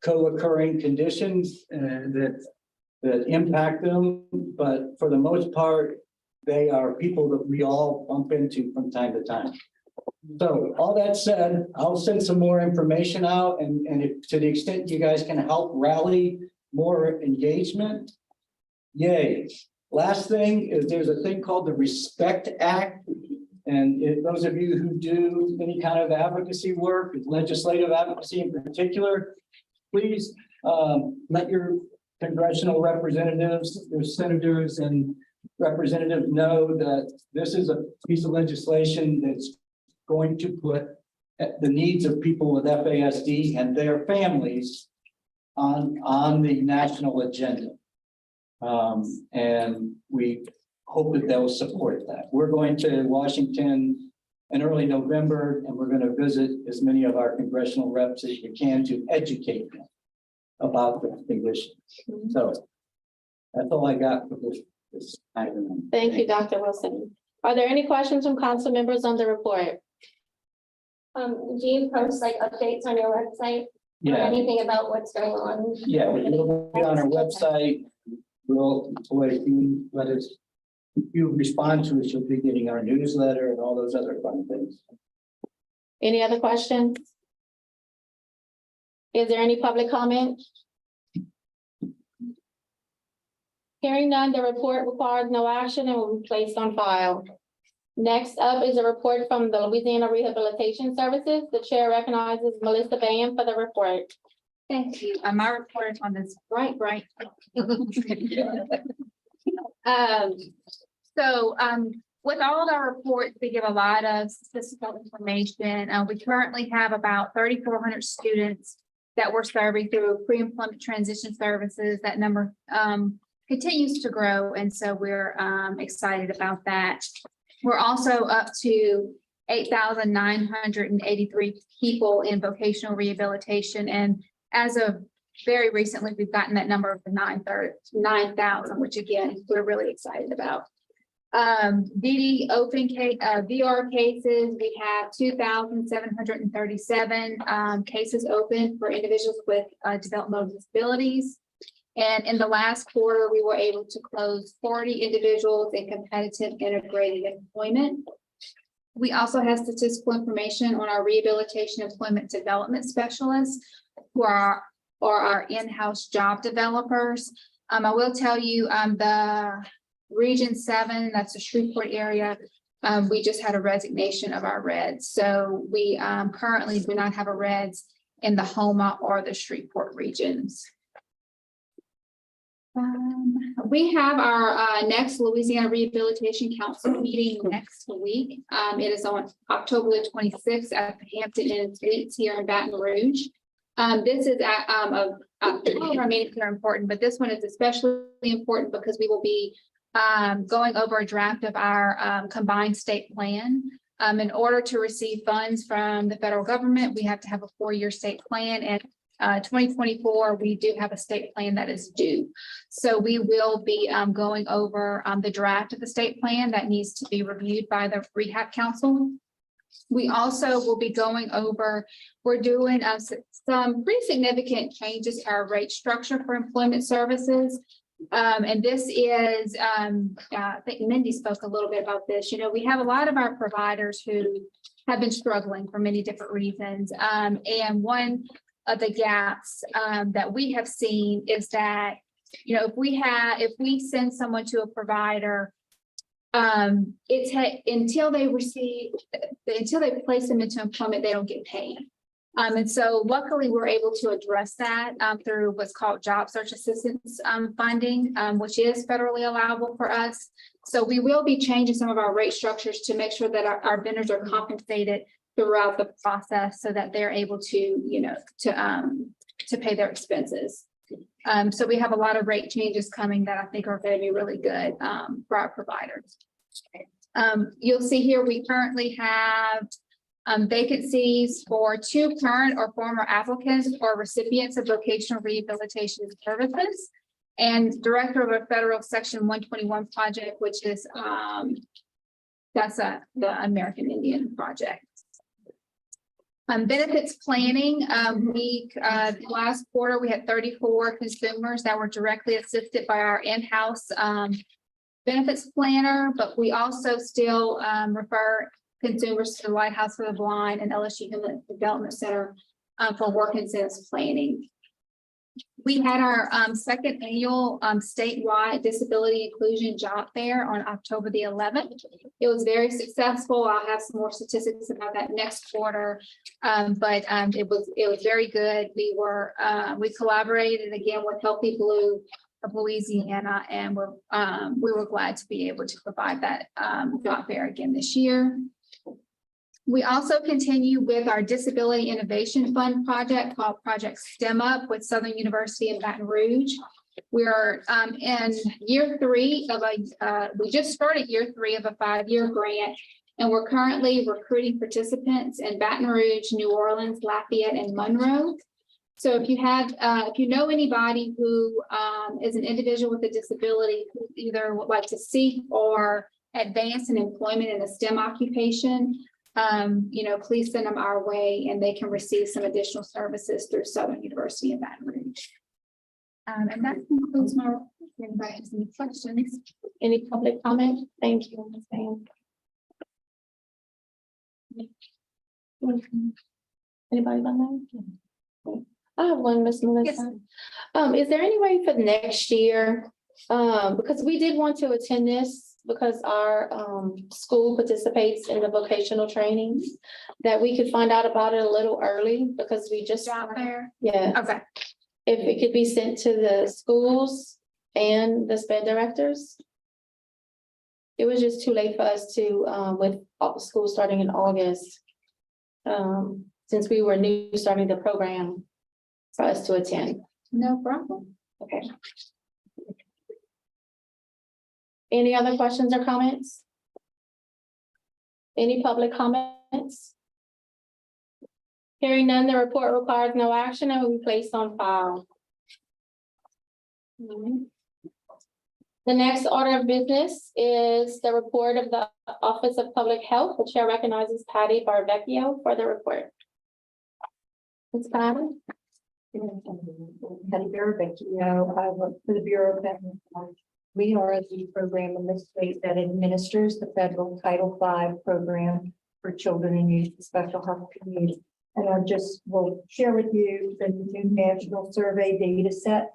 co-occurring conditions that impact them, but for the most part, they are people that we all bump into from time to time. So all that said, I'll send some more information out and if, to the extent you guys can help rally more engagement, yay. Last thing is there's a thing called the Respect Act. And those of you who do any kind of advocacy work, legislative advocacy in particular, please let your congressional representatives, your senators and representatives know that this is a piece of legislation that's going to put the needs of people with FASD and their families on the national agenda. And we hope that they'll support that. We're going to Washington in early November, and we're going to visit as many of our congressional reps as we can to educate them about the conditions. So that's all I got for this item. Thank you, Dr. Wilson. Are there any questions from council members on the report? Do you post like updates on your website or Yeah, anything about what's going on? yeah, it'll be on our website. We'll, if you let us, if you respond to us, you'll be getting our newsletter and all those other fun things. Any other questions? Is there any public comment? Hearing none, the report requires no action and will be placed on file. Next up is a report from the Louisiana Rehabilitation Services. The chair recognizes Melissa Van for the report. Thank you. My report on this bright. With all of our reports, we give a lot of statistical information. We currently have about 3,400 students that we're serving through pre-employment transition services. That number continues to grow, and so we're excited about that. We're also up to 8,983 people in vocational rehabilitation, and as of very recently, we've gotten that number of 9,000, which again, we're really excited about. DD open case, VR cases, we have 2,737 cases open for individuals with developmental disabilities. And in the last quarter, we were able to close 40 individuals in competitive integrated employment. We also have statistical information on our rehabilitation employment development specialists, who are our in-house job developers. I will tell you, the Region 7, that's the Shreveport area, we just had a resignation of our REDs. So we currently do not have a REDs in the Houma or the Shreveport regions. We have our next Louisiana Rehabilitation Council meeting next week. It is on October the 26th at the Hampton Inn Suites here in Baton Rouge. This is all of our meetings are important, but this one is especially important because we will be going over a draft of our combined state plan. In order to receive funds from the federal government, we have to have a 4-year state plan, and 2024, we do have a state plan that is due. So we will be going over the draft of the state plan that needs to be reviewed by the Rehab Council. We also will be going over, we're doing some pretty significant changes to our rate structure for employment services. And this is, I think Mindy spoke a little bit about this. We have a lot of our providers who have been struggling for many different reasons. And one of the gaps that we have seen is that, if we send someone to a provider, until they place them into employment, they don't get paid. And so luckily we're able to address that through what's called job search assistance funding, which is federally allowable for us. So we will be changing some of our rate structures to make sure that our vendors are compensated throughout the process so that they're able to, to pay their expenses. So we have a lot of rate changes coming that I think are going to be really good for our providers. You'll see here, we currently have vacancies for 2 current or former applicants or recipients of vocational rehabilitation services. and director of a federal Section 121 project, which is, that's the American Indian Project. Benefits planning, last quarter, we had 34 consumers that were directly assisted by our in-house benefits planner, but we also still refer consumers to the Lighthouse for the Blind and LSU Human Development Center for work incentives planning. We had our second annual statewide disability inclusion job fair on October the 11th. It was very successful. I'll have some more statistics about that next quarter. But it was very good. We collaborated again with Healthy Blue of Louisiana, and we were glad to be able to provide that job fair again this year. We also continue with our Disability Innovation Fund project called Project STEM Up with Southern University in Baton Rouge. We're in year 3 of we just started year 3 of a 5-year grant, and we're currently recruiting participants in Baton Rouge, New Orleans, Lafayette, and Monroe. So if you know anybody who is an individual with a disability who either would like to seek or advance in employment in a STEM occupation, please send them our way, and they can receive some additional services through Southern University in Baton Rouge. And that concludes my report. If anybody has any questions. Any public comment? Thank you, Ms. Van. Anybody on that? I have one, Ms. Melissa. Is there any way for next year? Because we did want to attend this because our school participates in the vocational training, that we could find out about it a little early because we just. Job fair? Yeah. Okay. If it could be sent to the schools and the SPED directors. It was just too late for us to, with all the school starting in August. Since we were new starting the program for us to attend. No problem. Okay. Any other questions or comments? Any public comments? Hearing none, the report requires no action and will be placed on file. The next order of business is the report of the Office of Public Health. The chair recognizes Patty Barvecchio for the report. Ms. Patty? Patty Barvecchio, I work for the Bureau of Veterans Affairs. We are the program in the state that administers the federal Title V program for children and youth with special health needs. And I just will share with you the new national survey data set.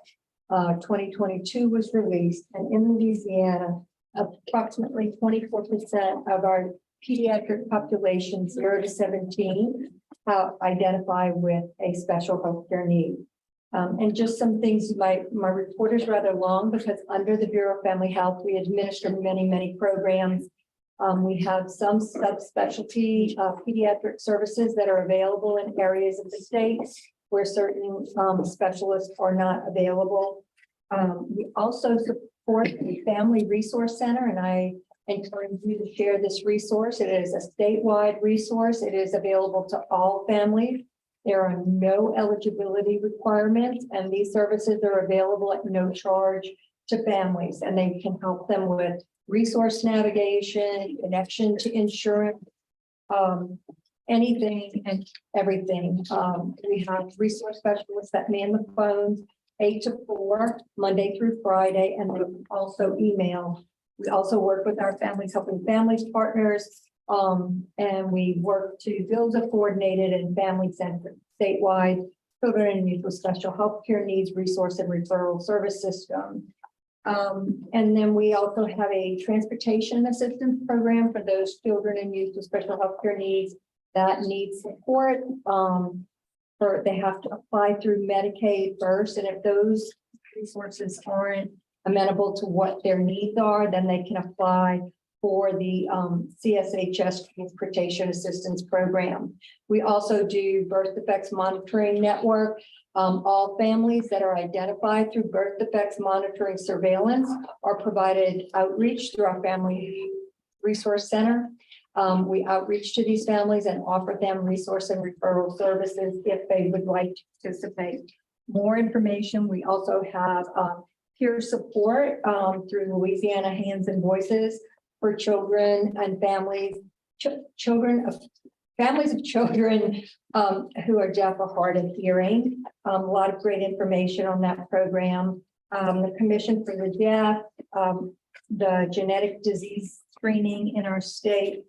2022 was released, and in Louisiana, approximately 24% of our pediatric population 0 to 17 identify with a special healthcare need. And just some things, my report is rather long because under the Bureau of Family Health, we administer many programs. We have some subspecialty pediatric services that are available in areas of the state where certain specialists are not available. We also support the Family Resource Center, and I encourage you to share this resource. It is a statewide resource. It is available to all families. There are no eligibility requirements, and these services are available at no charge to families, and they can help them with resource navigation, connection to insurance, anything and everything. We have resource specialists that man the phones 8 to 4, Monday through Friday, and they also email. We also work with our Families Helping Families partners, and we work to build a coordinated and family-centered statewide children and youth with special health care needs resource and referral service system. And then we also have a transportation assistance program for those children and youth with special health care needs that need support. They have to apply through Medicaid first, and if those resources aren't amenable to what their needs are, then they can apply for the CSHS Transportation Assistance Program. We also do Birth Defects Monitoring Network. All families that are identified through birth defects monitoring surveillance are provided outreach through our Family Resource Center. We outreach to these families and offer them resource and referral services if they would like to participate. More information, we also have peer support through Louisiana Hands and Voices for children and families, families of children who are deaf or hard of hearing. A lot of great information on that program. The Commission for the Deaf, the genetic disease screening in our state,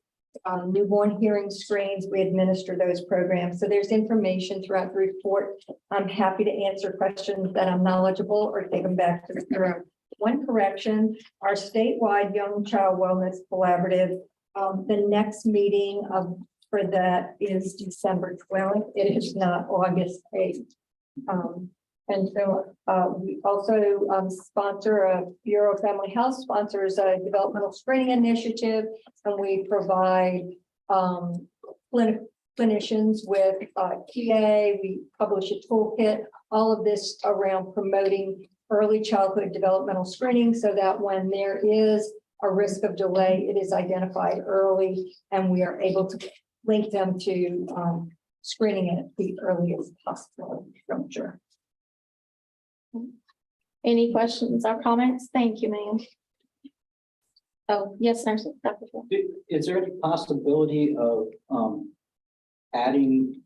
newborn hearing screens, we administer those programs. So there's information throughout the report. I'm happy to answer questions that I'm knowledgeable or take them back to the bureau. One correction, our statewide Young Child Wellness Collaborative, the next meeting for that is December 12th. It is not August 8th. And so we also sponsor a Bureau of Family Health sponsors a developmental screening initiative, and we provide clinicians with TA. We publish a toolkit, all of this around promoting early childhood developmental screening so that when there is a risk of delay, it is identified early and we are able to link them to screening at the earliest possible juncture. Any questions or comments? Thank you, ma'am. Oh, yes, sir. Dr. Phil. Is there any possibility of adding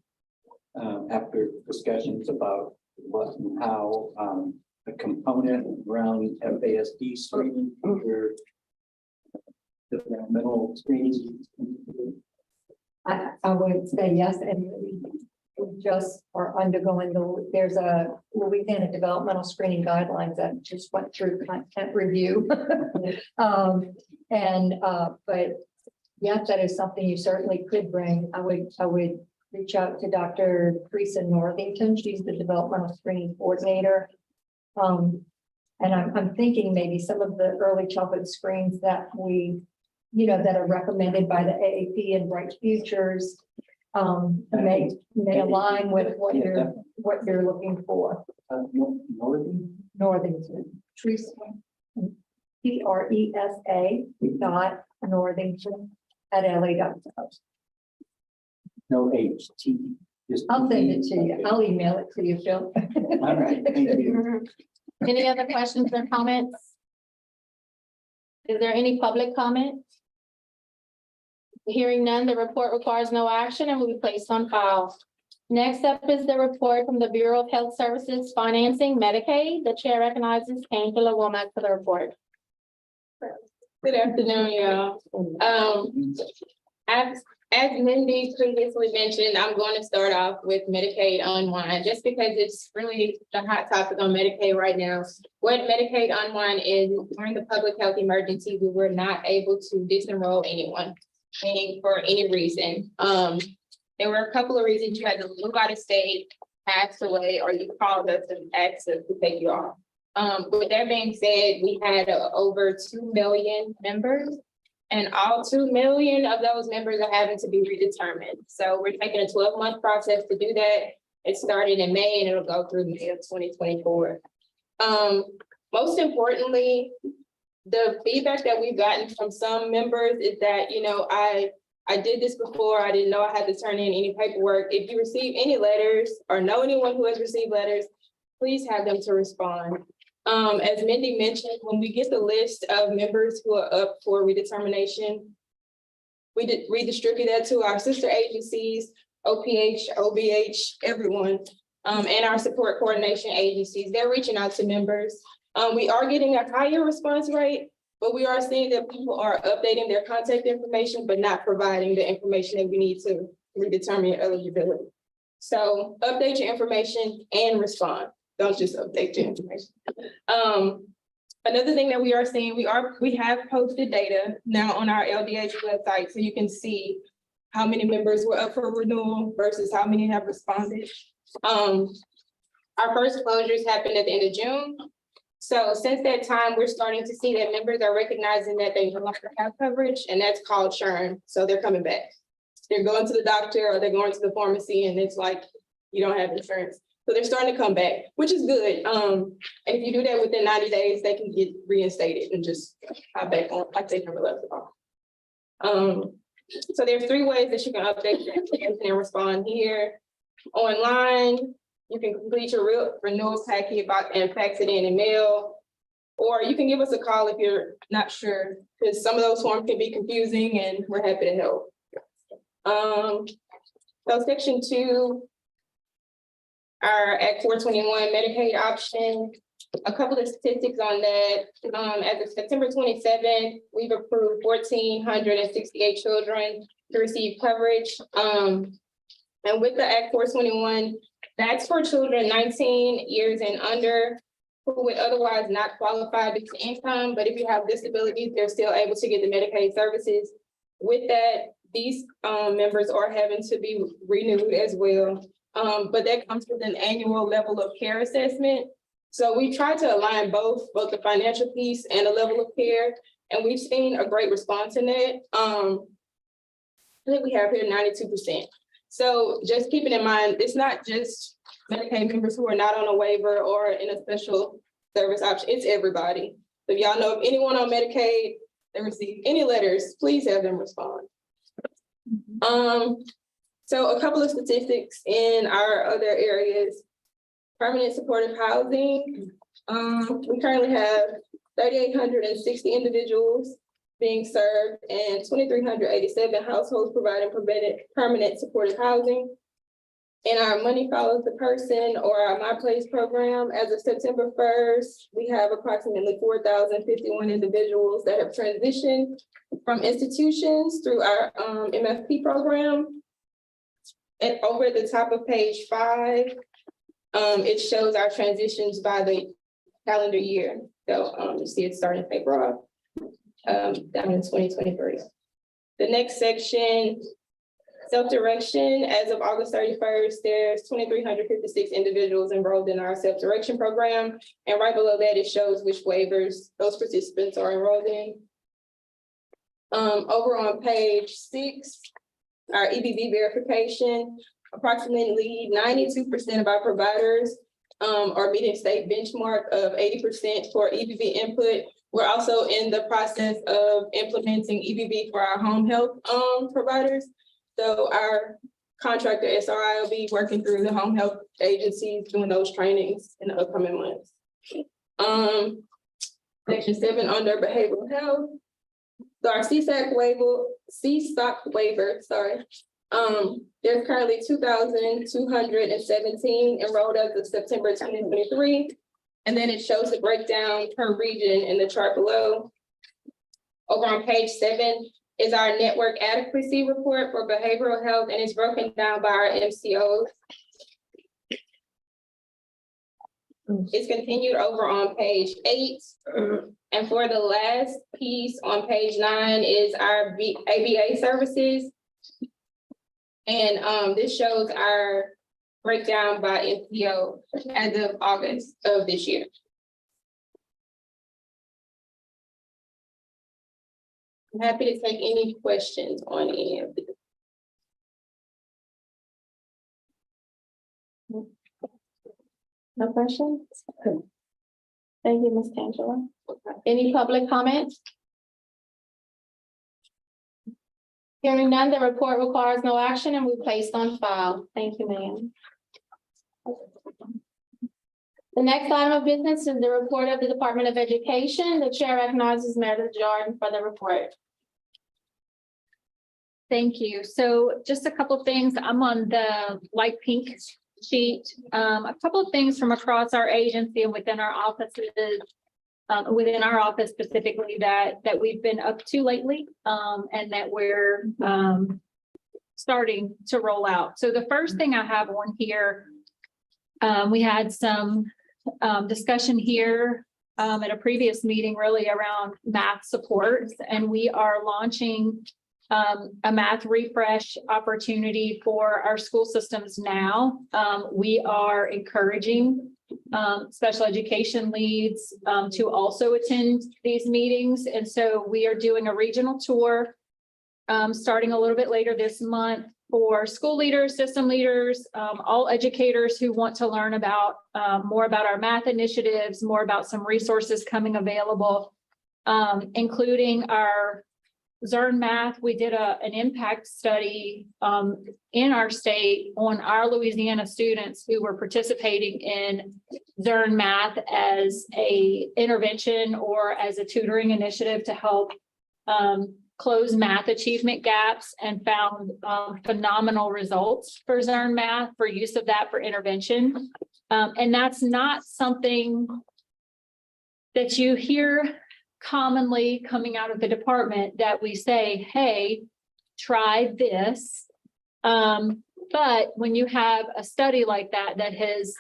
after discussions about what and how a component around FASD screening or developmental screening? I would say yes, and we just are undergoing there's a Louisiana developmental screening guidelines that just went through content review. But yes, that is something you certainly could bring. I would reach out to Dr. Teresa Northington. She's the developmental screening coordinator. And I'm thinking maybe some of the early childhood screens that that are recommended by the AAP and Bright Futures may align with what you're looking for. Northington, Teresa, Teresa.Northington @LA.gov. No HT. I'll send it to you. I'll email it to you, Phil. All right, thank you. Any other questions or comments? Is there any public comment? Hearing none, the report requires no action and will be placed on file. Next up is the report from the Bureau of Health Services Financing Medicaid. The chair recognizes Angela Womack for the report. Good afternoon, y'all. As Mindy previously mentioned, I'm going to start off with Medicaid Unwind, just because it's really the hot topic on Medicaid right now. What Medicaid Unwind is, during the public health emergency, we were not able to disenroll anyone, meaning for any reason. There were a couple of reasons. You had to move out of state, pass away, or you called us and asked us to take you off. With that being said, we had over 2 million members. And all 2 million of those members are having to be redetermined. So we're taking a 12-month process to do that. It started in May and it'll go through May of 2024. Most importantly, the feedback that we've gotten from some members is that, I did this before. I didn't know I had to turn in any paperwork. If you receive any letters or know anyone who has received letters, please have them to respond. As Mindy mentioned, when we get the list of members who are up for redetermination, we redistribute that to our sister agencies, OPH, OBH, everyone, and our support coordination agencies. They're reaching out to members. We are getting a higher response rate, but we are seeing that people are updating their contact information, but not providing the information that we need to redetermine your eligibility. So update your information and respond. Don't just update your information. Another thing that we are seeing, we have posted data now on our LDH website, so you can see how many members were up for renewal versus how many have responded. Our first closures happened at the end of June. So since that time, we're starting to see that members are recognizing that they no longer have coverage, and that's called churn. So they're coming back. They're going to the doctor or they're going to the pharmacy and it's like, you don't have insurance. So they're starting to come back, which is good. And if you do that within 90 days, they can get reinstated and just hop back on like they never left off. So there's 3 ways that you can update your information and respond here. Online, you can complete your renewal packet and fax it in and mail. Or you can give us a call if you're not sure, because some of those forms can be confusing and we're happy to help. So section 2, our Act 421 Medicaid option, a couple of statistics on that. As of September 27th, we've approved 1,468 children to receive coverage. And with the Act 421, that's for children 19 years and under who would otherwise not qualify due to income, but if you have disabilities, they're still able to get the Medicaid services. With that, these members are having to be renewed as well. But that comes with an annual level of care assessment. So we try to align both the financial piece and the level of care, and we've seen a great response in that. I think we have here 92%. So just keeping in mind, it's not just Medicaid members who are not on a waiver or in a special service option, it's everybody. So if y'all know of anyone on Medicaid that received any letters, please have them respond. So a couple of statistics in our other areas. Permanent supportive housing. We currently have 3,860 individuals being served and 2,387 households providing permanent supportive housing. In our Money Follows the Person or our My Place program, as of September 1st, we have approximately 4,051 individuals that have transitioned from institutions through our MFP program. And over at the top of page 5, it shows our transitions by the calendar year. So you see it starting April, down in 2023. The next section, self-direction. As of August 31st, there's 2,356 individuals enrolled in our self-direction program. And right below that, it shows which waivers those participants are enrolled in. Over on page 6, our EBV verification. Approximately 92% of our providers are meeting state benchmark of 80% for EBV input. We're also in the process of implementing EBV for our home health providers. So our contractor SRI will be working through the home health agencies doing those trainings in the upcoming months. Section 7 under behavioral health. So our CSAC waiver, there's currently 2,217 enrolled as of September 2023. And then it shows the breakdown per region in the chart below. Over on page 7 is our network adequacy report for behavioral health, and it's broken down by our MCOs. It's continued over on page 8. And for the last piece on page 9 is our ABA services. And this shows our breakdown by MCO as of August of this year. I'm happy to take any questions on any of this. No questions? Thank you, Ms. Tangela. Any public comments? Hearing none, the report requires no action and will be placed on file. Thank you, ma'am. The next item of business is the report of the Department of Education. The chair recognizes Meredith Jordan for the report. Thank you. So just a couple of things. I'm on the light pink sheet. A couple of things from across our agency and within our offices, within our office specifically that we've been up to lately, and that we're starting to roll out. So the first thing I have on here, we had some discussion here at a previous meeting really around math supports, and we are launching a math refresh opportunity for our school systems now. We are encouraging special education leads to also attend these meetings. And so we are doing a regional tour starting a little bit later this month for school leaders, system leaders, all educators who want to learn about more about our math initiatives, more about some resources coming available, including our Zern Math, we did an impact study in our state on our Louisiana students who were participating in Zern Math as a intervention or as a tutoring initiative to help close math achievement gaps, and found phenomenal results for Zern Math for use of that for intervention. And that's not something that you hear commonly coming out of the department, that we say, hey, try this. But when you have a study like that, that has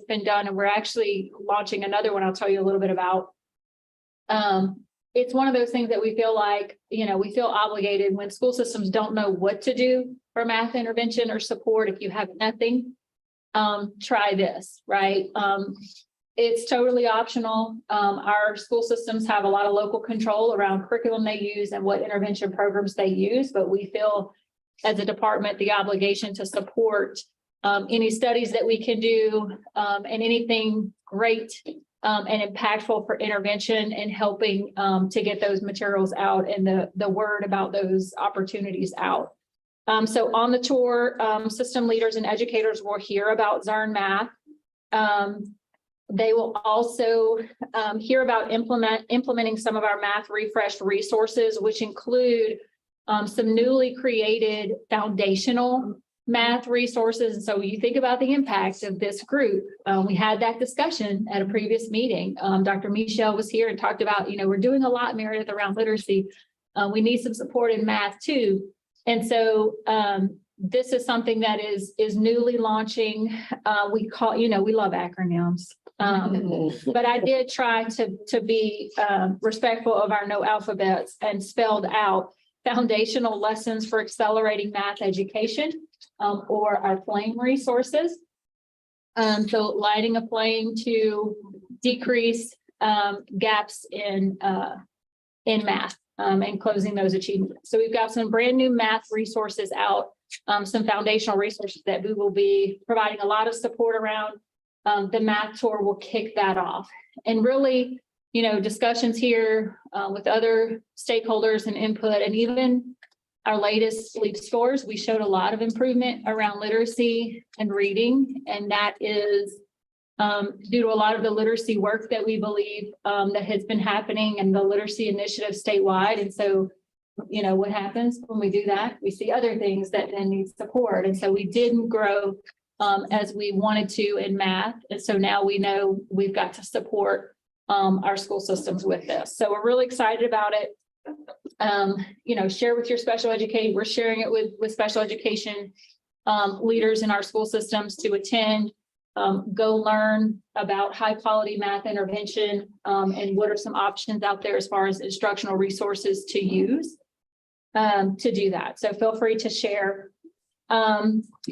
been done, and we're actually launching another one I'll tell you a little bit about. It's one of those things that we feel like, we feel obligated when school systems don't know what to do for math intervention or support. If you have nothing, try this, right? It's totally optional. Our school systems have a lot of local control around curriculum they use and what intervention programs they use, but we feel as a department the obligation to support any studies that we can do, and anything great and impactful for intervention and helping to get those materials out and the word about those opportunities out. So on the tour, system leaders and educators will hear about Zern Math. They will also hear about implementing some of our math refresh resources, which include some newly created foundational math resources. And so you think about the impact of this group. We had that discussion at a previous meeting. Dr. Michelle was here and talked about, we're doing a lot, Meredith, around literacy. We need some support in math too. And so this is something that is newly launching. We call, we love acronyms. But I did try to be respectful of our no alphabets and spelled out foundational lessons for accelerating math education, or our flame resources. So lighting a flame to decrease gaps in math and closing those achievements. So we've got some brand new math resources out, some foundational resources that we will be providing a lot of support around. The math tour will kick that off, and really, discussions here with other stakeholders and input, and even our latest sleep scores, we showed a lot of improvement around literacy and reading, and that is due to a lot of the literacy work that we believe that has been happening and the literacy initiative statewide. And so, what happens when we do that? We see other things that then need support, and so we didn't grow as we wanted to in math. And so now we know we've got to support our school systems with this. So we're really excited about it. Share with your special education. We're sharing it with special education leaders in our school systems to attend, go learn about high quality math intervention, and what are some options out there as far as instructional resources to use to do that. So feel free to share.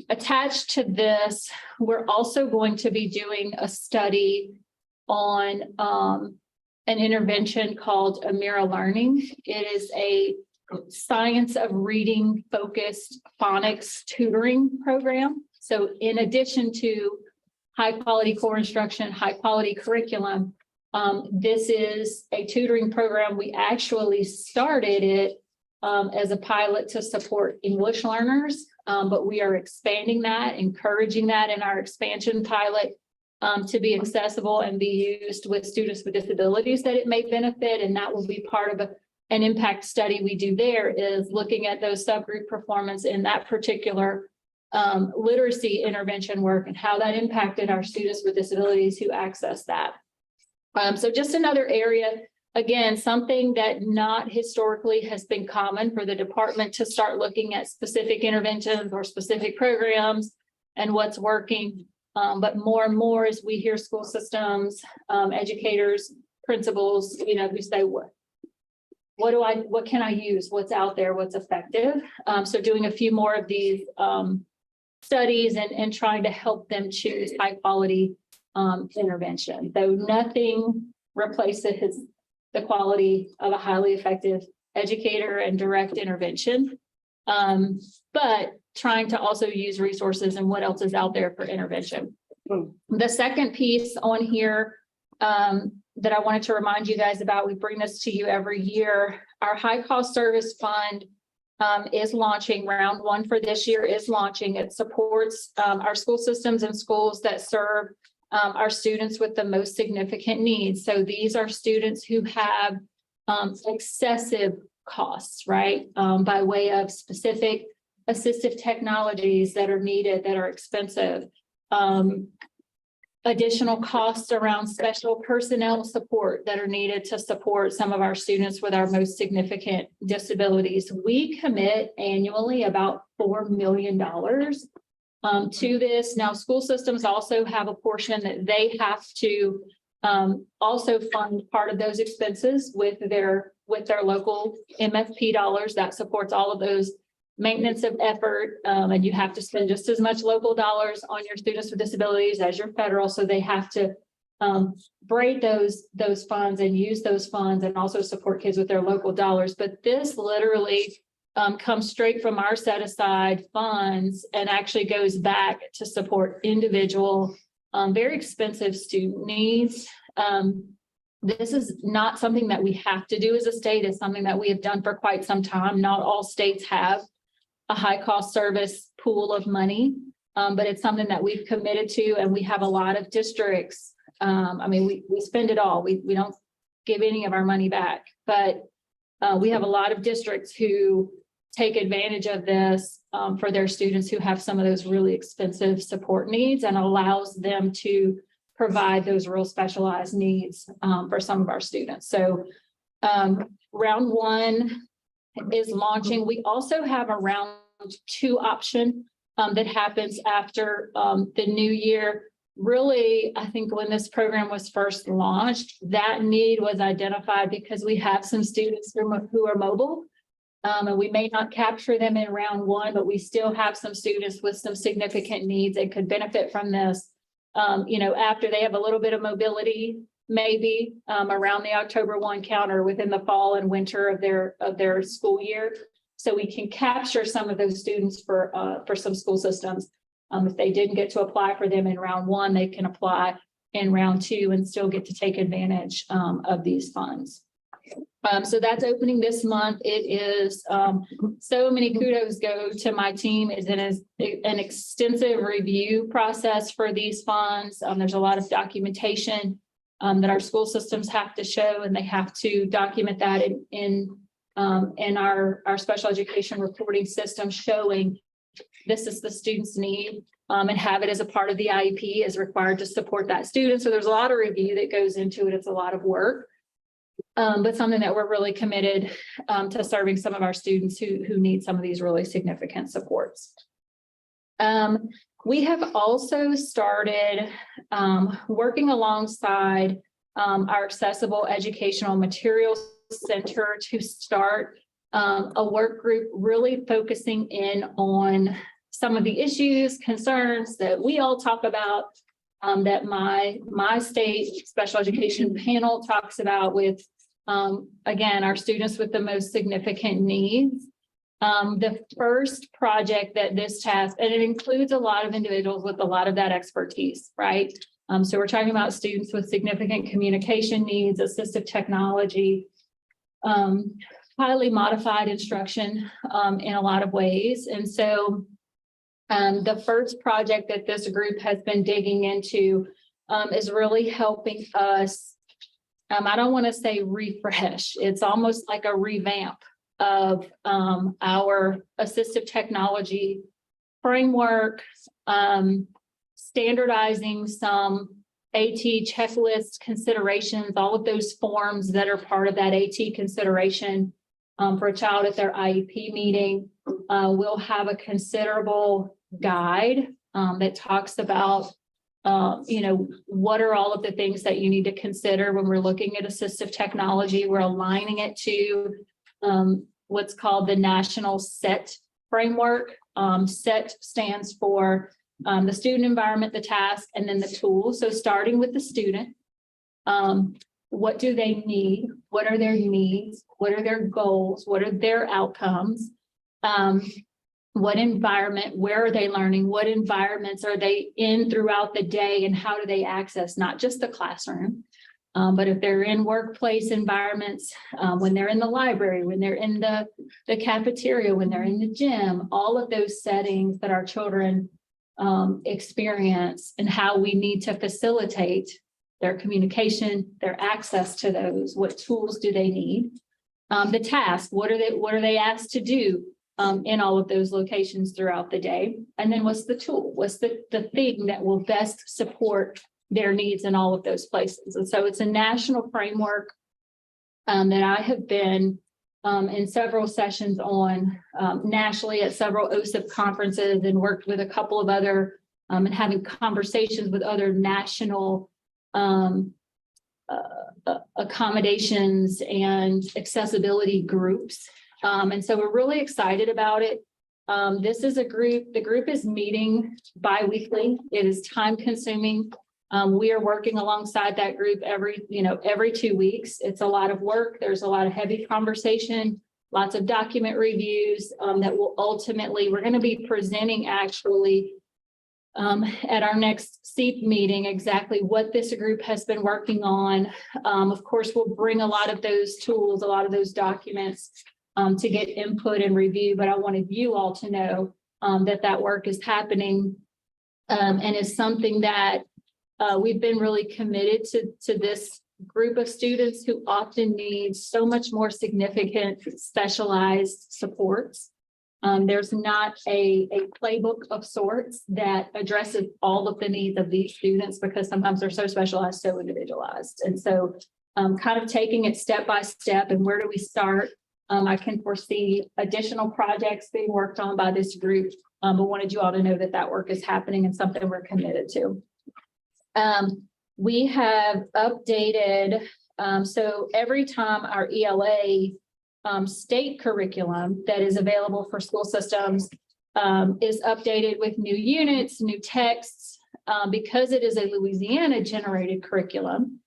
Attached to this, we're also going to be doing a study on an intervention called Amira Learning. It is a science of reading focused phonics tutoring program. So in addition to high quality core instruction, high quality curriculum, this is a tutoring program. We actually started it as a pilot to support English learners. But we are expanding that, encouraging that in our expansion pilot to be accessible and be used with students with disabilities that it may benefit. And that will be part of an impact study we do there, is looking at those subgroup performance in that particular literacy intervention work and how that impacted our students with disabilities who access that. So just another area. Again, something that not historically has been common for the department to start looking at specific interventions or specific programs and what's working. But more and more as we hear school systems, educators, principals, who say, what can I use? What's out there? What's effective? So doing a few more of these studies and trying to help them choose high quality intervention. Though nothing replaces the quality of a highly effective educator and direct intervention, but trying to also use resources and what else is out there for intervention. The second piece on here that I wanted to remind you guys about. We bring this to you every year. Our high cost service fund is launching. Round one for this year is launching. It supports our school systems and schools that serve our students with the most significant needs. So these are students who have excessive costs, right? By way of specific assistive technologies that are needed, that are expensive. Additional costs around special personnel support that are needed to support some of our students with our most significant disabilities. We commit annually about $4 million to this. Now, school systems also have a portion that they have to also fund part of those expenses with their local MFP dollars. That supports all of those maintenance of effort, and you have to spend just as much local dollars on your students with disabilities as your federal. So they have to braid those funds and use those funds and also support kids with their local dollars. But this literally comes straight from our set aside funds and actually goes back to support individual, very expensive student needs. This is not something that we have to do as a state. It's something that we have done for quite some time. Not all states have a high cost service pool of money, but it's something that we've committed to, and we have a lot of districts. I mean, we spend it all. We don't give any of our money back, but we have a lot of districts who take advantage of this for their students who have some of those really expensive support needs, and allows them to provide those real specialized needs for some of our students. So round one is launching. We also have a round two option that happens after the new year. Really, I think when this program was first launched, that need was identified because we have some students who are mobile. And we may not capture them in round one, but we still have some students with some significant needs that could benefit from this. After they have a little bit of mobility, maybe around the October 1 counter within the fall and winter of their school year. So we can capture some of those students for some school systems. If they didn't get to apply for them in round one, they can apply in round two and still get to take advantage of these funds. So that's opening this month. It is so many kudos go to my team. It is an extensive review process for these funds. There's a lot of documentation that our school systems have to show, and they have to document that in our special education reporting system, showing this is the student's need, and have it as a part of the IEP is required to support that student. So there's a lot of review that goes into it. It's a lot of work. But something that we're really committed to serving some of our students who need some of these really significant supports. We have also started working alongside our Accessible Educational Materials Center to start a work group really focusing in on some of the issues, concerns that we all talk about, that my state special education panel talks about with again, our students with the most significant needs. The first project that this task, and it includes a lot of individuals with a lot of that expertise, right? So we're talking about students with significant communication needs, assistive technology, highly modified instruction in a lot of ways. And so the first project that this group has been digging into is really helping us. I don't want to say refresh. It's almost like a revamp of our assistive technology framework, standardizing some AT checklist considerations, all of those forms that are part of that AT consideration for a child at their IEP meeting. We'll have a considerable guide that talks about what are all of the things that you need to consider when we're looking at assistive technology. We're aligning it to what's called the National SET framework. SET stands for the student environment, the task, and then the tool. So starting with the student, what do they need? What are their needs? What are their goals? What are their outcomes? What environment, where are they learning? What environments are they in throughout the day, and how do they access not just the classroom, But if they're in workplace environments, when they're in the library, when they're in the cafeteria, when they're in the gym, all of those settings that our children experience and how we need to facilitate their communication, their access to those, what tools do they need? The task, what are they asked to do in all of those locations throughout the day? And then what's the tool? What's the thing that will best support their needs in all of those places? And so it's a national framework that I have been in several sessions on nationally at several OSIP conferences and worked with a couple of other and having conversations with other national accommodations and accessibility groups. And so we're really excited about it. This is a group, the group is meeting bi-weekly. It is time consuming. We are working alongside that group every 2 weeks. It's a lot of work. There's a lot of heavy conversation, lots of document reviews that will ultimately, we're going to be presenting actually at our next SEEP meeting exactly what this group has been working on. Of course, we'll bring a lot of those tools, a lot of those documents to get input and review, but I wanted you all to know that work is happening and is something that we've been really committed to this group of students who often need so much more significant specialized supports. There's not a playbook of sorts that addresses all of the needs of these students because sometimes they're so specialized, so individualized. And so kind of taking it step by step and where do we start? I can foresee additional projects being worked on by this group, but wanted you all to know that work is happening and something we're committed to. We have updated, so every time our ELA state curriculum that is available for school systems is updated with new units, new texts, because it is a Louisiana generated curriculum.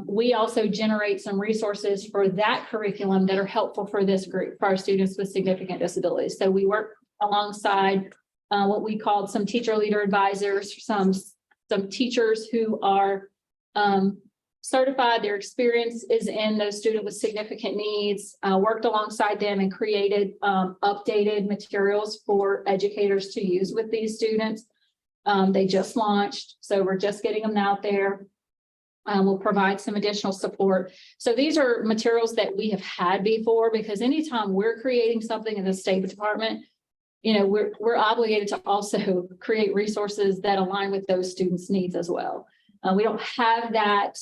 We also generate some resources for that curriculum that are helpful for this group, for our students with significant disabilities. So we work alongside what we called some teacher leader advisors, some teachers who are certified, their experience is in those students with significant needs, worked alongside them and created updated materials for educators to use with these students. They just launched, so we're just getting them out there. We'll provide some additional support. So these are materials that we have had before, because anytime we're creating something in the State Department, we're obligated to also create resources that align with those students' needs as well. We don't have that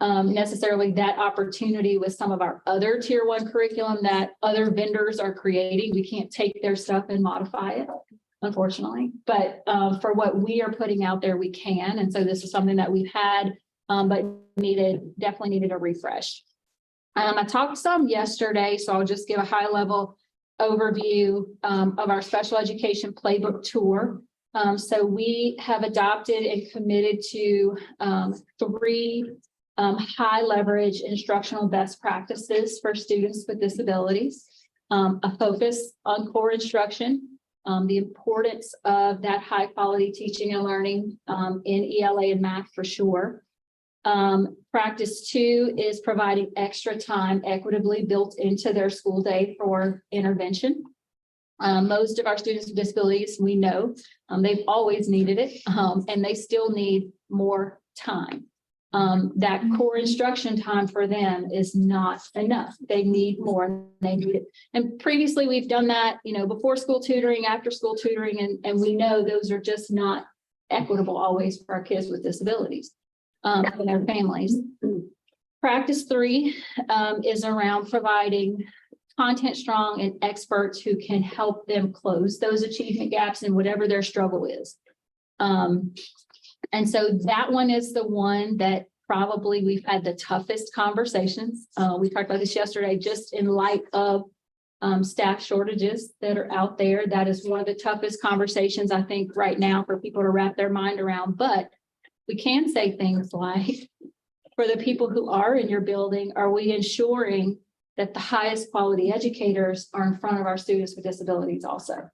necessarily that opportunity with some of our other tier 1 curriculum that other vendors are creating. We can't take their stuff and modify it, unfortunately. But for what we are putting out there, we can. And so this is something that we've had, but definitely needed a refresh. I talked some yesterday, so I'll just give a high level overview of our special education playbook tour. So we have adopted and committed to 3 high leverage instructional best practices for students with disabilities, a focus on core instruction, the importance of that high quality teaching and learning in ELA and math for sure. Practice 2 is providing extra time equitably built into their school day for intervention. Most of our students with disabilities, we know, they've always needed it, and they still need more time. That core instruction time for them is not enough. They need more and they need it. And previously we've done that, before school tutoring, after school tutoring, and we know those are just not equitable always for our kids with disabilities and their families. Practice 3 is around providing content strong and experts who can help them close those achievement gaps in whatever their struggle is. And so that one is the one that probably we've had the toughest conversations. We talked about this yesterday, just in light of staff shortages that are out there. That is one of the toughest conversations, I think, right now for people to wrap their mind around. But we can say things like, for the people who are in your building, are we ensuring that the highest quality educators are in front of our students with disabilities also?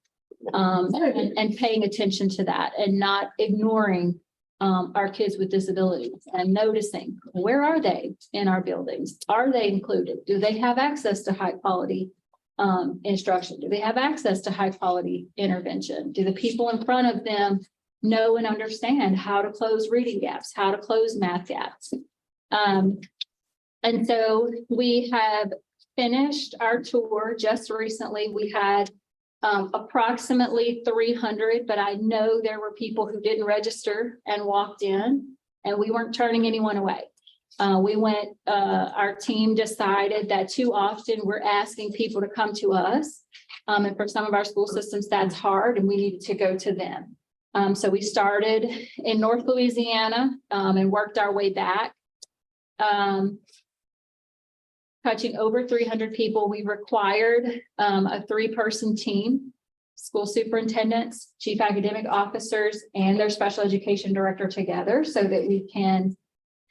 And paying attention to that and not ignoring our kids with disabilities and noticing, where are they in our buildings? Are they included? Do they have access to high quality instruction? Do they have access to high quality intervention? Do the people in front of them know and understand how to close reading gaps, how to close math gaps? And so we have finished our tour just recently. We had approximately 300, but I know there were people who didn't register and walked in, and we weren't turning anyone away. Our team decided that too often we're asking people to come to us. And for some of our school systems, that's hard, and we needed to go to them. So we started in North Louisiana and worked our way back. Touching over 300 people, we required a 3-person team, school superintendents, chief academic officers, and their special education director together so that we can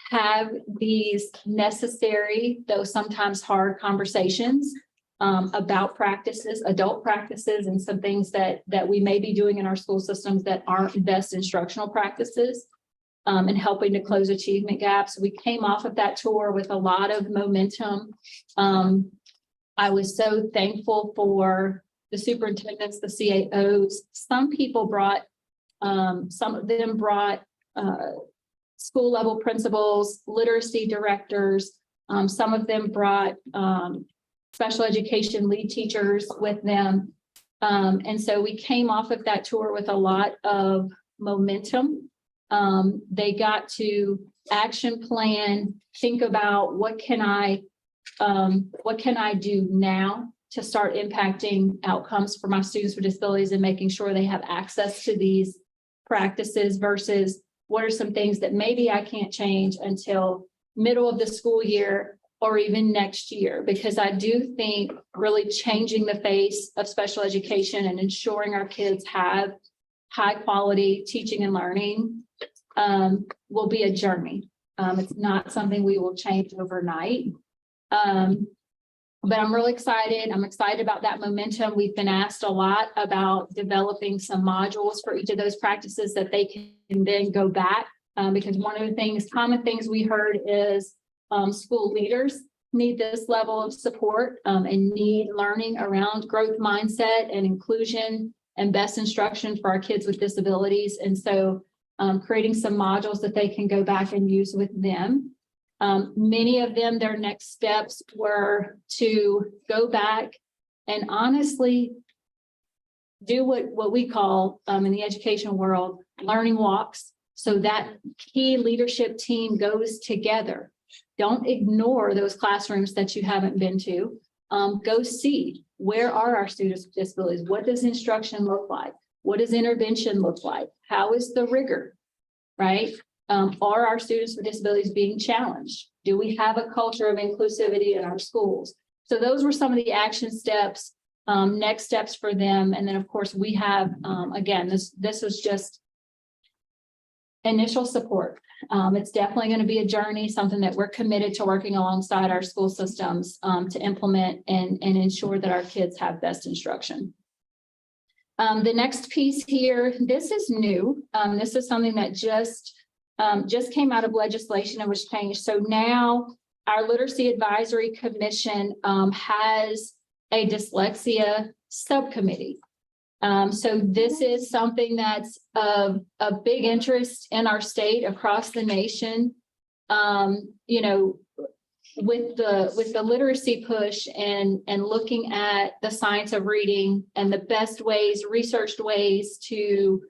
have these necessary, though sometimes hard conversations about practices, adult practices, and some things that we may be doing in our school systems that aren't best instructional practices. And helping to close achievement gaps. We came off of that tour with a lot of momentum. I was so thankful for the superintendents, the CAOs. Some people brought, some of them brought school level principals, literacy directors. Some of them brought special education lead teachers with them. And so we came off of that tour with a lot of momentum. They got to action plan, think about what can I do now to start impacting outcomes for my students with disabilities and making sure they have access to these practices versus what are some things that maybe I can't change until middle of the school year or even next year, because I do think really changing the face of special education and ensuring our kids have high quality teaching and learning will be a journey. It's not something we will change overnight. But I'm really excited. I'm excited about that momentum. We've been asked a lot about developing some modules for each of those practices that they can then go back. Because one of the common things we heard is school leaders need this level of support and need learning around growth mindset and inclusion and best instruction for our kids with disabilities. And so creating some modules that they can go back and use with them. Many of them, their next steps were to go back and honestly do what we call in the education world, learning walks. So that key leadership team goes together. Don't ignore those classrooms that you haven't been to. Go see, where are our students with disabilities? What does instruction look like? What does intervention look like? How is the rigor, right? Are our students with disabilities being challenged? Do we have a culture of inclusivity in our schools? So those were some of the action steps, next steps for them. And then of course we have, again, this was just initial support. It's definitely going to be a journey, something that we're committed to working alongside our school systems to implement and ensure that our kids have best instruction. The next piece here, this is new. This is something that just came out of legislation and was changed. So now our Literacy Advisory Commission has a dyslexia subcommittee. So this is something that's of big interest in our state, across the nation. You know, with the literacy push and looking at the science of reading and the best ways, researched ways to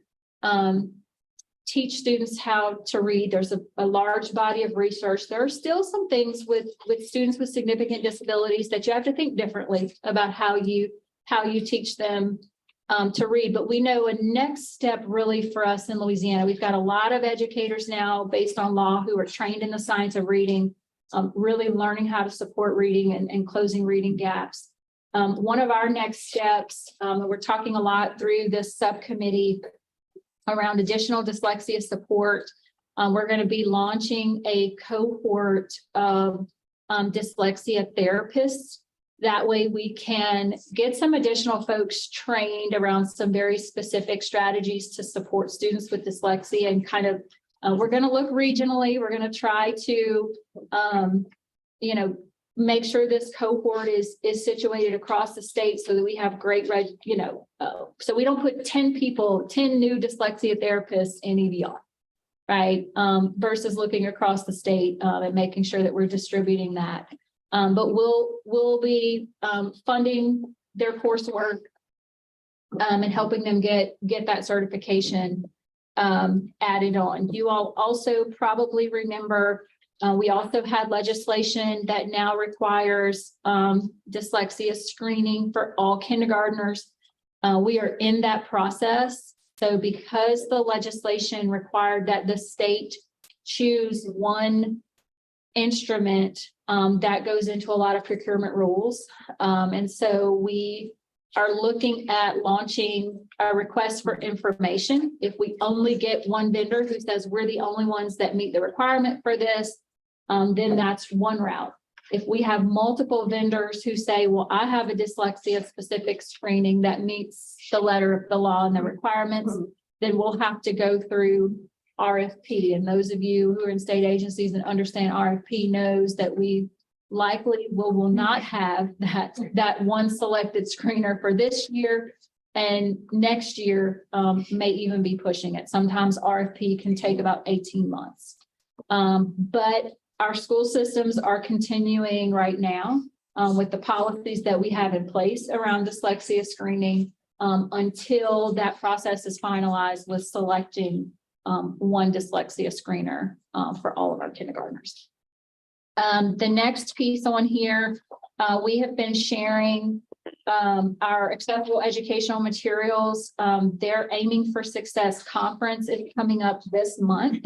teach students how to read. There's a large body of research. There are still some things with students with significant disabilities that you have to think differently about how you teach them to read. But we know a next step really for us in Louisiana, we've got a lot of educators now based on law who are trained in the science of reading, really learning how to support reading and closing reading gaps. One of our next steps, we're talking a lot through this subcommittee around additional dyslexia support. We're going to be launching a cohort of dyslexia therapists. That way we can get some additional folks trained around some very specific strategies to support students with dyslexia and kind of We're gonna look regionally. We're gonna try to, make sure this cohort is situated across the state so that we have great, so we don't put 10 new dyslexia therapists in EVR. Right, versus looking across the state and making sure that we're distributing that. But we'll be funding their coursework and helping them get that certification added on. You all also probably remember we also had legislation that now requires dyslexia screening for all kindergartners. We are in that process. So because the legislation required that the state choose one instrument, that goes into a lot of procurement rules. And so we are looking at launching a request for information. If we only get one vendor who says we're the only ones that meet the requirement for this, then that's one route. If we have multiple vendors who say, well, I have a dyslexia specific screening that meets the letter of the law and the requirements, then we'll have to go through RFP. And those of you who are in state agencies and understand RFP knows that we likely will not have that one selected screener for this year, and next year may even be pushing it. Sometimes RFP can take about 18 months. But our school systems are continuing right now with the policies that we have in place around dyslexia screening until that process is finalized with selecting one dyslexia screener for all of our kindergartners. The next piece on here, we have been sharing our accessible educational materials. Their Aiming for Success conference is coming up this month.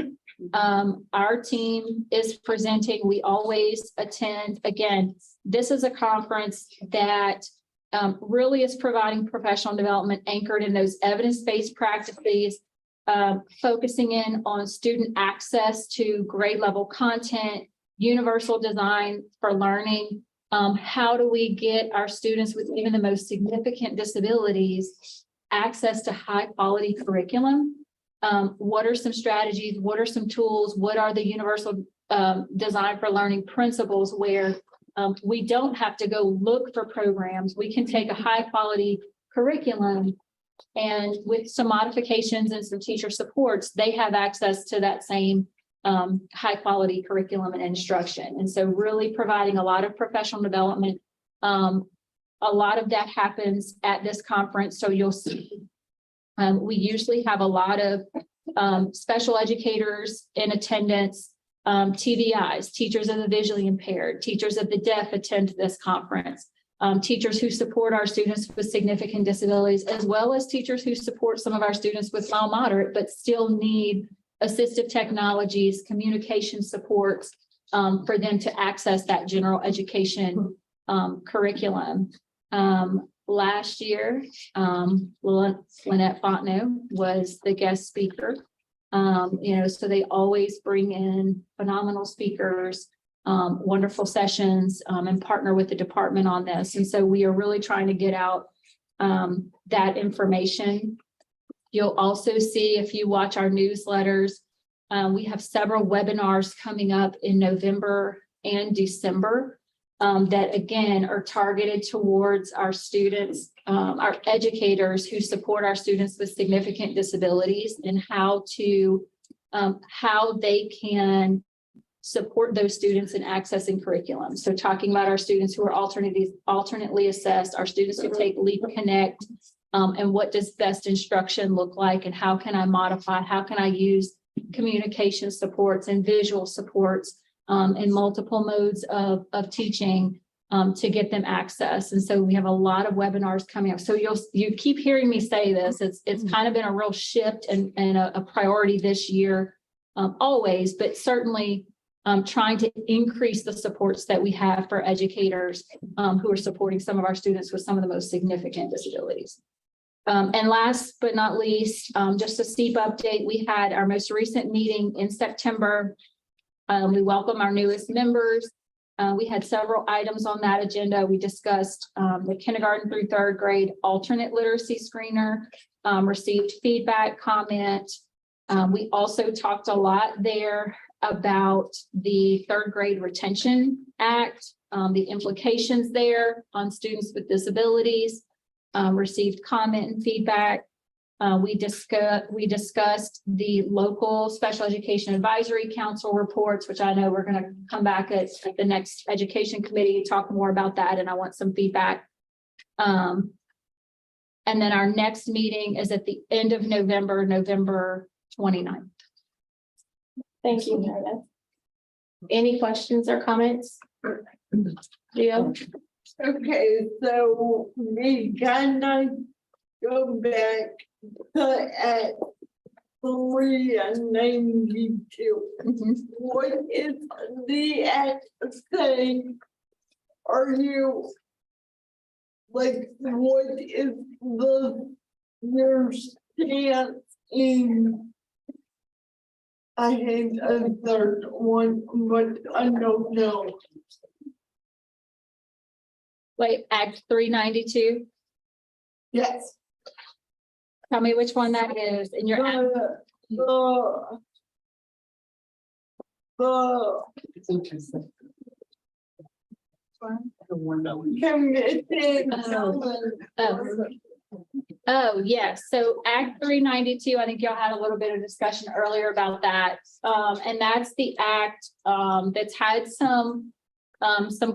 Our team is presenting. We always attend. Again, this is a conference that really is providing professional development anchored in those evidence-based practices, focusing in on student access to grade level content, universal design for learning. How do we get our students with even the most significant disabilities access to high quality curriculum? What are some strategies? What are some tools? What are the universal design for learning principles where we don't have to go look for programs? We can take a high quality curriculum and with some modifications and some teacher supports, they have access to that same high quality curriculum and instruction. And so really providing a lot of professional development. A lot of that happens at this conference. So you'll see we usually have a lot of special educators in attendance, TVIs, teachers of the visually impaired, teachers of the deaf attend this conference, teachers who support our students with significant disabilities, as well as teachers who support some of our students with mild moderate, but still need assistive technologies, communication supports for them to access that general education curriculum. Last year, Lynette Fontenot was the guest speaker. So they always bring in phenomenal speakers, wonderful sessions, and partner with the department on this. And so we are really trying to get out that information. You'll also see, if you watch our newsletters, we have several webinars coming up in November and December. That again are targeted towards our students, our educators who support our students with significant disabilities, and how they can support those students in accessing curriculum. So talking about our students who are alternately assessed, our students who take Leap Connect, and what does best instruction look like, and how can I modify, how can I use communication supports and visual supports in multiple modes of teaching to get them access. And so we have a lot of webinars coming up. So you keep hearing me say this, it's kind of been a real shift and a priority this year, always, but certainly trying to increase the supports that we have for educators who are supporting some of our students with some of the most significant disabilities. And last but not least, just a steep update, we had our most recent meeting in September. We welcome our newest members. We had several items on that agenda. We discussed the kindergarten through third grade alternate literacy screener, received feedback, comment, We also talked a lot there about the third grade retention act, the implications there on students with disabilities, received comment and feedback. We discussed the local special education advisory council reports, which I know we're going to come back at the next education committee, talk more about that, and I want some feedback. And then our next meeting is at the end of November, November 29th. Thank you, Meredith. Any questions or comments? Gio? Okay, so we gonna go back to at 392. What is the act saying? Are you like, what is your stance in? I hate a third one, but I don't know. Wait, Act 392. Yes. Tell me which one that is in your app. It's interesting. Oh, yes. So Act 392, I think y'all had a little bit of discussion earlier about that. And that's the act that's had some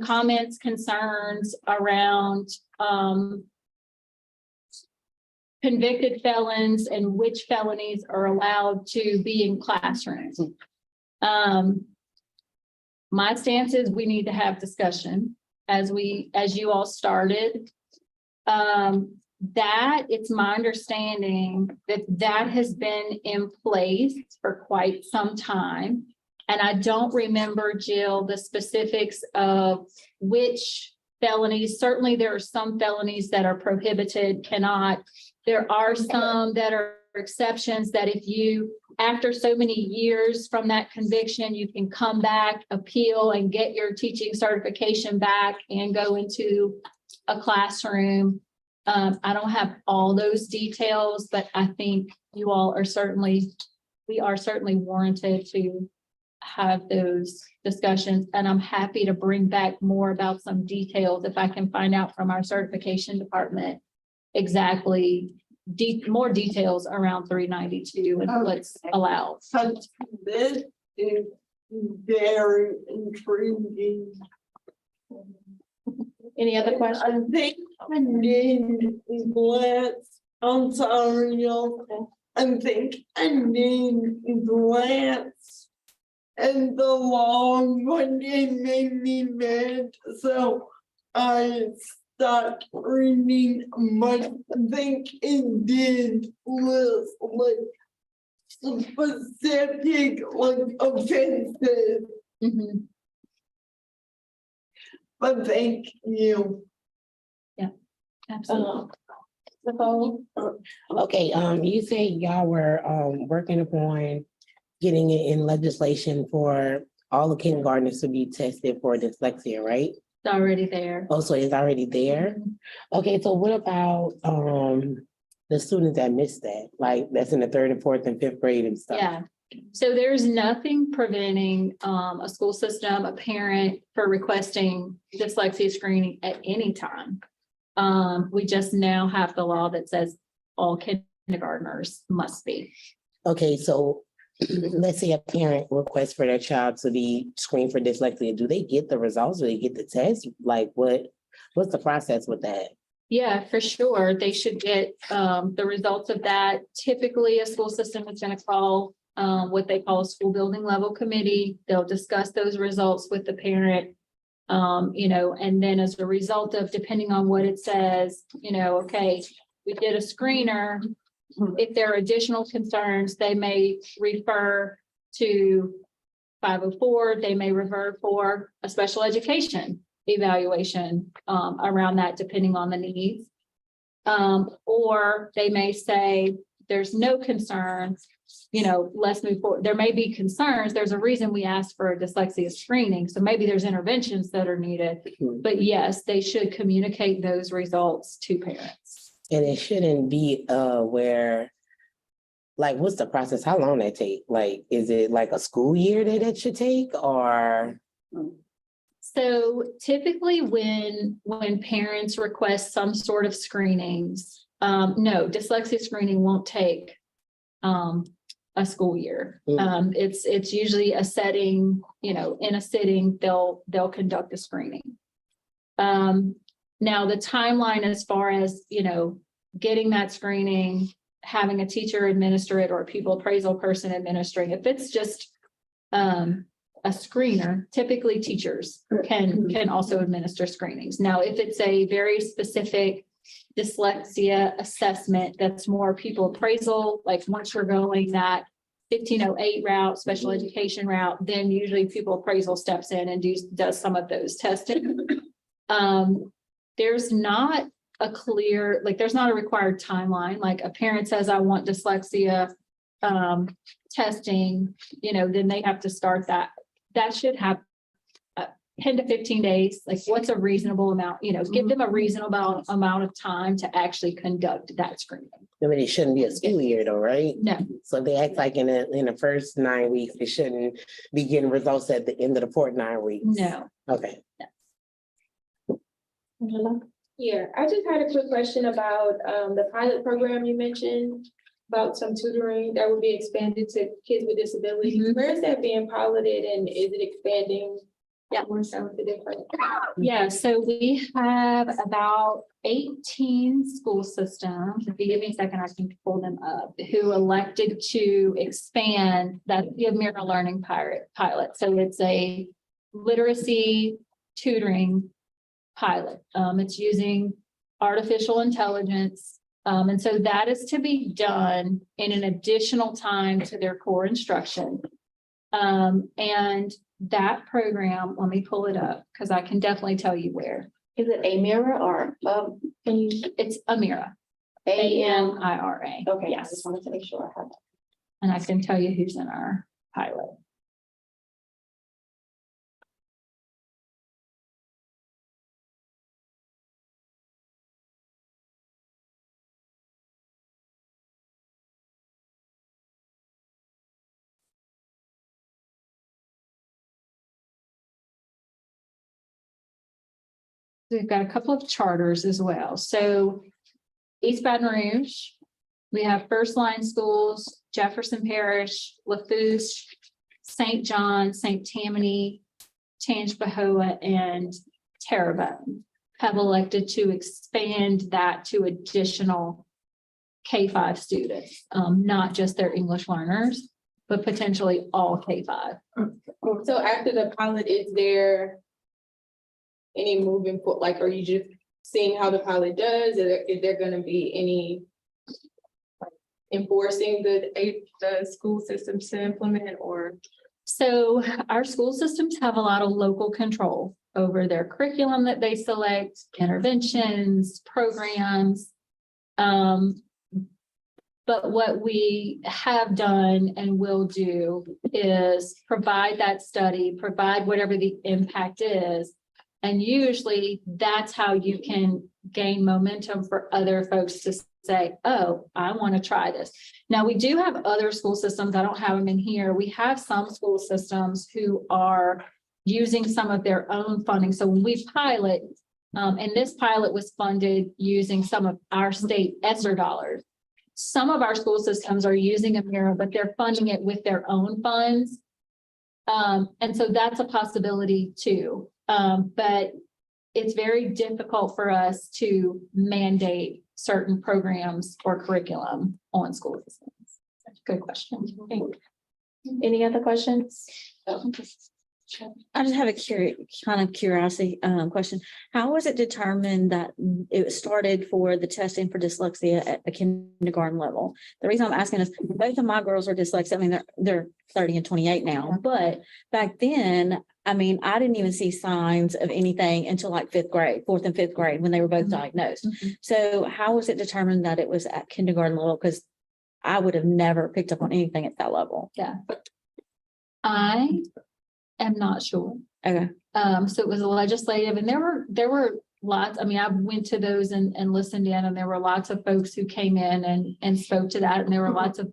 comments, concerns around convicted felons and which felonies are allowed to be in classrooms. My stance is we need to have discussion as you all started. That it's my understanding that has been in place for quite some time. And I don't remember, Jill, the specifics of which felonies. Certainly there are some felonies that are prohibited, cannot. There are some that are exceptions that if you, after so many years from that conviction, you can come back, appeal, and get your teaching certification back and go into a classroom. I don't have all those details, but I think you all are certainly warranted to have those discussions. And I'm happy to bring back more about some details if I can find out from our certification department exactly more details around 392 and what's allowed. This is very intriguing. Any other questions? I think I need glance. I'm sorry, y'all. I think I need glance. And the long one, it made me mad. So I stopped reading, but I think it did list like specific like offenses. But thank you. Absolutely. Nicole? Okay, you say y'all were working upon getting it in legislation for all the kindergartners to be tested for dyslexia, right? It's already there. Oh, so it's already there? Okay, so what about the students that missed that? Like that's in the 3rd and 4th and 5th grade and stuff? Yeah. So there's nothing preventing a school system, a parent for requesting dyslexia screening at any time. We just now have the law that says all kindergartners must be. Okay, so let's say a parent requests for their child to be screened for dyslexia. Do they get the results? Do they get the test? Like what's the process with that? Yeah, for sure. They should get the results of that. Typically, a school system is going to call what they call a school building level committee. They'll discuss those results with the parent. And then as a result of, depending on what it says, okay, we did a screener. If there are additional concerns, they may refer to 504, they may revert for a special education evaluation around that, depending on the needs. Or they may say, there's no concerns, let's move forward. There may be concerns. There's a reason we asked for a dyslexia screening. So maybe there's interventions that are needed, but yes, they should communicate those results to parents. And it shouldn't be where like, what's the process? How long that take? Like, is it like a school year that it should take or? So typically when parents request some sort of screenings, no, dyslexia screening won't take a school year. It's usually a setting, in a sitting, they'll conduct a screening. Now the timeline as far as, getting that screening, having a teacher administer it or a pupil appraisal person administering, if it's just a screener, typically teachers can also administer screenings. Now, if it's a very specific dyslexia assessment, that's more pupil appraisal, like once you're going that 1508 route, special education route, then usually pupil appraisal steps in and does some of those testing. There's not a clear, there's not a required timeline, like a parent says, I want dyslexia testing, then they have to start that. That should have 10 to 15 days. Like what's a reasonable amount, give them a reasonable amount of time to actually conduct that screening. I mean, it shouldn't be a school year though, right? No. So they act like in the first 9 weeks, they shouldn't be getting results at the end of the fourth 9 weeks. No. Okay. Yeah, I just had a quick question about the pilot program you mentioned about some tutoring that would be expanded to kids with disabilities. Mhm. Where is that being piloted and is it expanding? Yeah, more so to different. Yeah, so we have about 18 school systems, if you give me a second, I can pull them up, who elected to expand that the Mirror Learning pilot. So it's a literacy tutoring pilot. It's using artificial intelligence. And so that is to be done in an additional time to their core instruction. And that program, let me pull it up because I can definitely tell you where. Is it a mirror or, It's Amira, AMIRA. Okay, I Yes. just wanted to make sure I have that. And I can tell you who's in our pilot. We've got a couple of charters as well. So East Baton Rouge, we have First Line Schools, Jefferson Parish, Lafourche, St. John, St. Tammany, Tangipahoa, and Terrebonne have elected to expand that to additional K-5 students, not just their English learners, but potentially all K-5. So after the pilot, is there any moving for, are you just seeing how the pilot does? Is there gonna be any enforcing the school systems to implement or? So our school systems have a lot of local control over their curriculum that they select, interventions, programs. But what we have done and will do is provide that study, provide whatever the impact is. And usually that's how you can gain momentum for other folks to say, oh, I want to try this. Now, we do have other school systems. I don't have them in here. We have some school systems who are using some of their own funding. So when we pilot, and this pilot was funded using some of our state ESSER dollars. Some of our school systems are using Amira, but they're funding it with their own funds. And so that's a possibility too. But it's very difficult for us to mandate certain programs or curriculum on school systems. Good question. Any other questions? I just have a kind of curiosity question. How was it determined that it started for the testing for dyslexia at a kindergarten level? The reason I'm asking is both of my girls are dyslexic. I mean, they're 30 and 28 now, but back then, I mean, I didn't even see signs of anything until like 4th and 5th grade, when they were both diagnosed. So how was it determined that it was at kindergarten level? Because I would have never picked up on anything at that level. Yeah. I am not sure. Okay. So it was a legislative, and there were lots, I mean, I went to those and listened in, and there were lots of folks who came in and spoke to that. And there were lots of,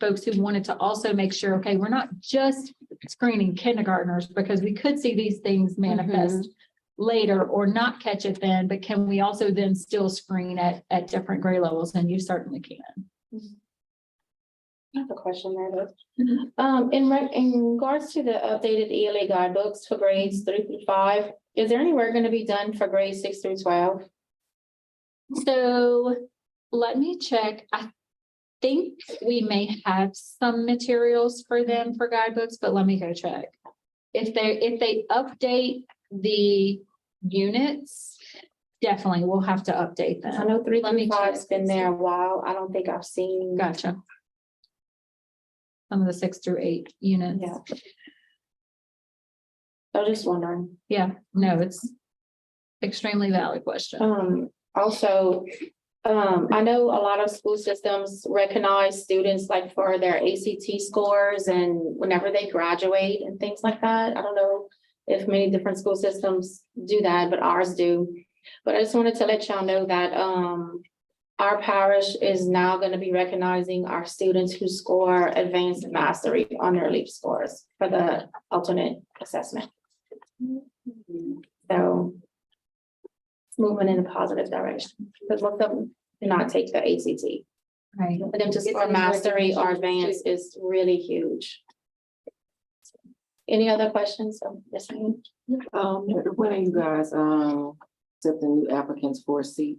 folks who wanted to also make sure, okay, we're not just screening kindergartners, because we could see these things manifest later or not catch it then, but can we also then still screen at different grade levels? And you certainly can. I have a question there, in regards to the updated ELA guidebooks for grades 3 through 5, is there any work going to be done for grades 6 through 12? So let me check. I think we may have some materials for them for guidebooks, but let me go check. If they update the units, definitely we'll have to update them. I know 3 Let me through 5's check been and there a see. while. I don't think I've seen. Gotcha. Some of the 6 through 8 units. Yeah. I was just wondering. Yeah, no, it's extremely valid question. Also, I know a lot of school systems recognize students like for their ACT scores and whenever they graduate and things like that. I don't know if many different school systems do that, but ours do. But I just wanted to let y'all know that, our parish is now going to be recognizing our students who score advanced mastery on their LEAP scores for the alternate assessment. So it's moving in a positive direction, because most of them do not take the ACT. Right. For them to score mastery or advanced is really huge. Any other questions? Yes, ma'am. When are you guys, accepting new applicants for a seat?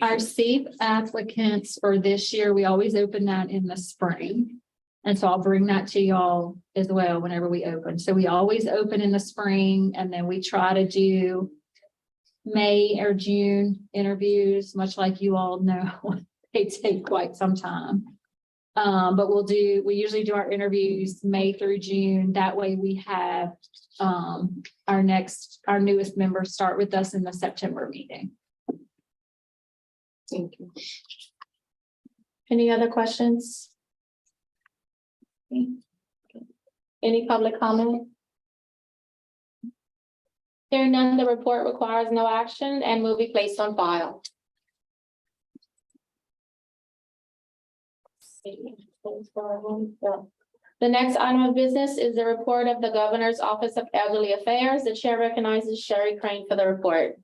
Our SEEP applicants for this year, we always open that in the spring. And so I'll bring that to y'all as well whenever we open. So we always open in the spring, and then we try to do May or June interviews, much like you all know, they take quite some time. But we usually do our interviews May through June. That way we have our newest members start with us in the September meeting. Thank you. Any other questions? Any public comment? Hearing none, the report requires no action and will be placed on file. The next item of business is the report of the Governor's Office of Elderly Affairs. The chair recognizes Sherry Crane for the report.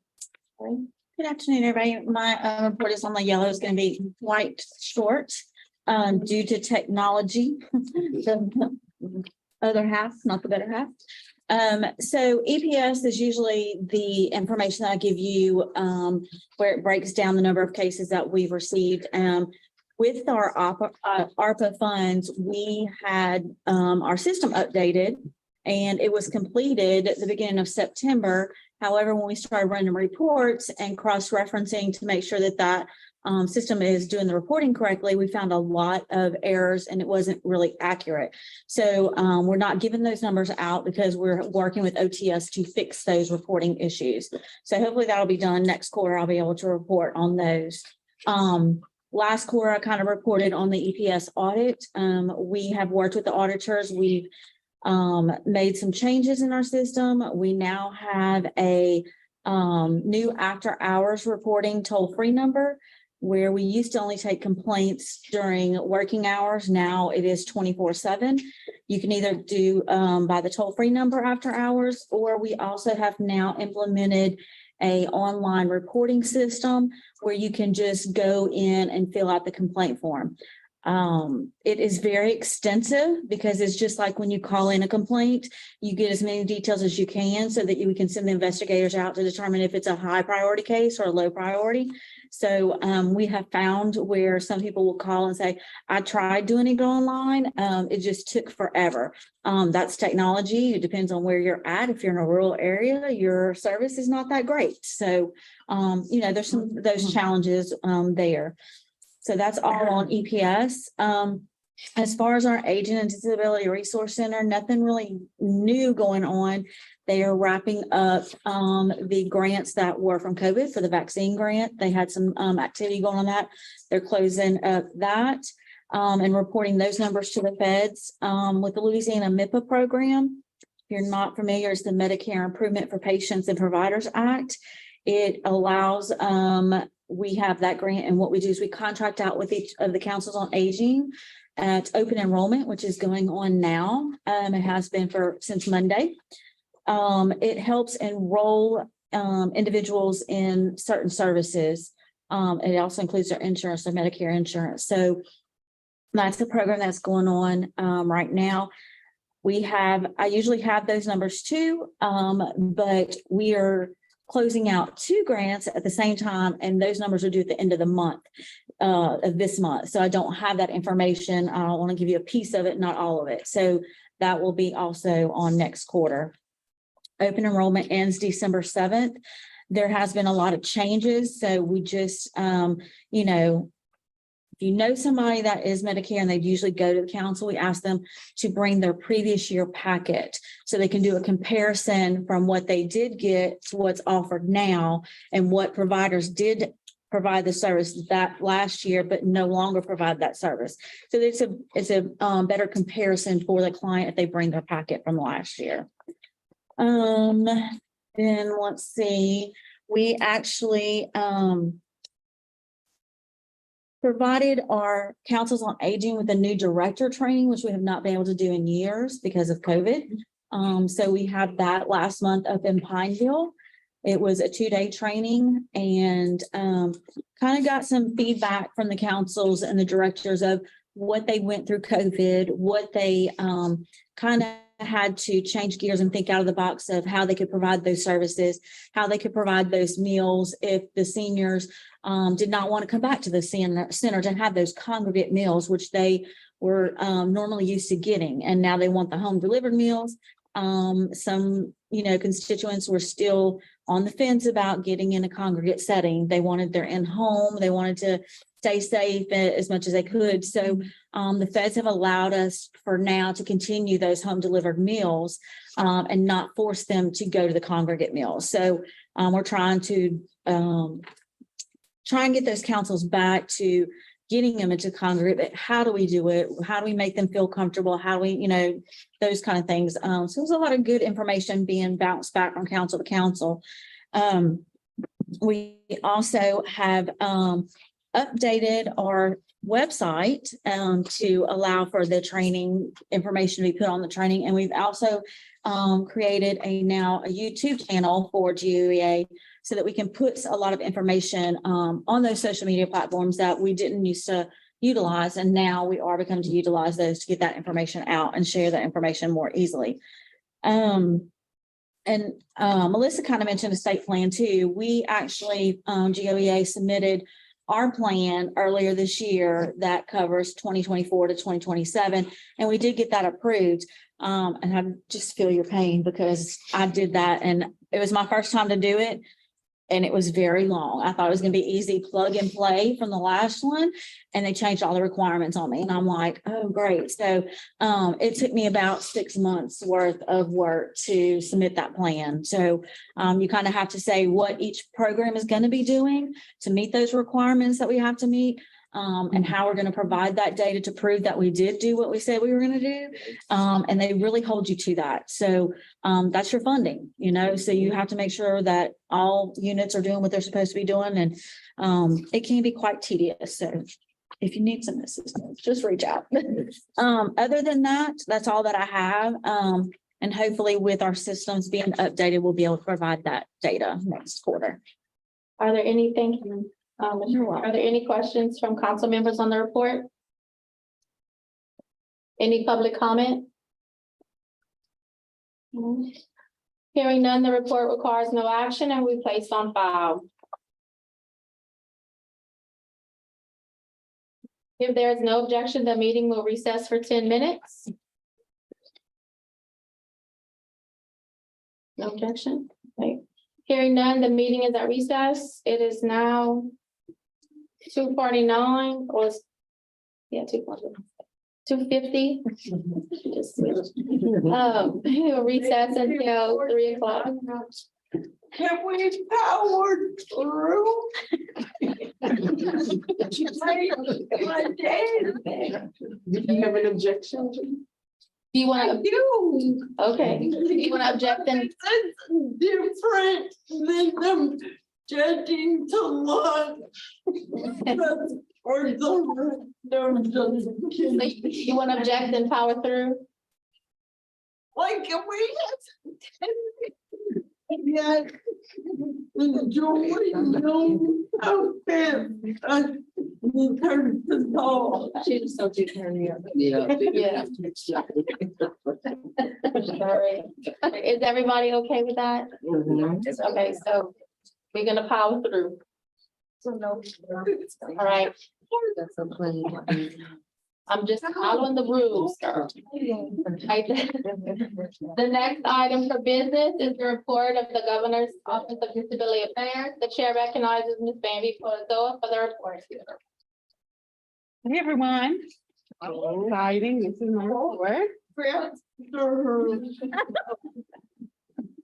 Good afternoon, everybody. My report is on the yellow. It's going to be quite short due to technology. The other half, not the better half. So EPS is usually the information that I give you where it breaks down the number of cases that we've received. With our ARPA funds, we had our system updated, and it was completed at the beginning of September. However, when we started running reports and cross-referencing to make sure that that system is doing the reporting correctly, we found a lot of errors and it wasn't really accurate. So we're not giving those numbers out because we're working with OTS to fix those reporting issues. So hopefully that'll be done next quarter. I'll be able to report on those. Last quarter, I kind of reported on the EPS audit. We have worked with the auditors. We've made some changes in our system. We now have a new after hours reporting toll-free number, where we used to only take complaints during working hours. Now it is 24/7. You can either do by the toll-free number after hours, or we also have now implemented a online reporting system where you can just go in and fill out the complaint form. It is very extensive because it's just like when you call in a complaint, you get as many details as you can so that we can send the investigators out to determine if it's a high priority case or a low priority. So we have found where some people will call and say, I tried doing it online. It just took forever. That's technology. It depends on where you're at. If you're in a rural area, your service is not that great. So, there's some of those challenges there. So that's all on EPS. As far as our Aging and Disability Resource Center, nothing really new going on. They are wrapping up the grants that were from COVID for the vaccine grant. They had some activity going on that. They're closing up that and reporting those numbers to the feds with the Louisiana MIPA program. If you're not familiar, it's the Medicare Improvement for Patients and Providers Act. It allows, we have that grant, and what we do is we contract out with each of the councils on aging at open enrollment, which is going on now. It has been since Monday. It helps enroll individuals in certain services. It also includes their insurance, their Medicare insurance. So that's a program that's going on right now. I usually have those numbers too, but we are closing out 2 grants at the same time, and those numbers are due at the end of the month, of this month. So I don't have that information. I don't want to give you a piece of it, not all of it. So that will be also on next quarter. Open enrollment ends December 7th. There has been a lot of changes. So we just, if you know somebody that is Medicare and they usually go to the council, we ask them to bring their previous year packet so they can do a comparison from what they did get to what's offered now and what providers did provide the service that last year, but no longer provide that service. So it's a better comparison for the client if they bring their packet from last year. Then let's see, we actually, provided our councils on aging with a new director training, which we have not been able to do in years because of COVID. So we had that last month up in Pineville. It was a 2-day training, and kind of got some feedback from the councils and the directors of what they went through COVID, what they kind of had to change gears and think out of the box of how they could provide those services, how they could provide those meals if the seniors did not want to come back to the center to have those congregate meals, which they were normally used to getting. And now they want the home delivered meals. Some, constituents were still on the fence about getting in a congregate setting. They wanted their in-home, they wanted to stay safe as much as they could. So the feds have allowed us for now to continue those home delivered meals and not force them to go to the congregate meals. So we're trying to get those councils back to getting them into congregate, but how do we do it? How do we make them feel comfortable? How do we, those kind of things. So there's a lot of good information being bounced back from council to council. We also have updated our website to allow for the training information to be put on the training. And we've also created a YouTube channel for GOEA so that we can put a lot of information on those social media platforms that we didn't used to utilize. And now we are beginning to utilize those to get that information out and share that information more easily. And Melissa kind of mentioned a state plan too. We actually, GOEA submitted our plan earlier this year that covers 2024 to 2027. And we did get that approved. And I just feel your pain because I did that and it was my first time to do it. And it was very long. I thought it was going to be easy plug and play from the last one. And they changed all the requirements on me. And I'm like, oh, great. So it took me about 6 months worth of work to submit that plan. So you kind of have to say what each program is going to be doing to meet those requirements that we have to meet. And how we're going to provide that data to prove that we did do what we said we were going to do. And they really hold you to that. So that's your funding, so you have to make sure that all units are doing what they're supposed to be doing. And it can be quite tedious. So if you need some assistance, just reach out. Other than that, that's all that I have. And hopefully with our systems being updated, we'll be able to provide that data next quarter. Are there any, thank you. Are there any questions from council members on the report? Any public comment? Hearing none, the report requires no action and we place on file. If there is no objection, the meeting will recess for 10 minutes. No objection. Okay. Hearing none, the meeting is at recess. It is now 2:49 or 2:50. We'll recess until 3 o'clock. Have we powered through? My dad. You have an objection? Do you want to, do. okay, do you want to object then? That's different than them judging to look. Or the. You want to object and power through? Like, can we have? Yes. Enjoy, no, okay. Turn to all. She just told you to turn me up. Yeah. Yeah. Sorry. Is everybody okay with that? Okay, so we're gonna power through. All right, That's a plan. I'm just following the rules, girl. Right. The next item for business is the report of the Governor's Office of Disability Affairs. The chair recognizes Ms. Bambi Porzoa for the report. Hey, everyone. Exciting, this is my report.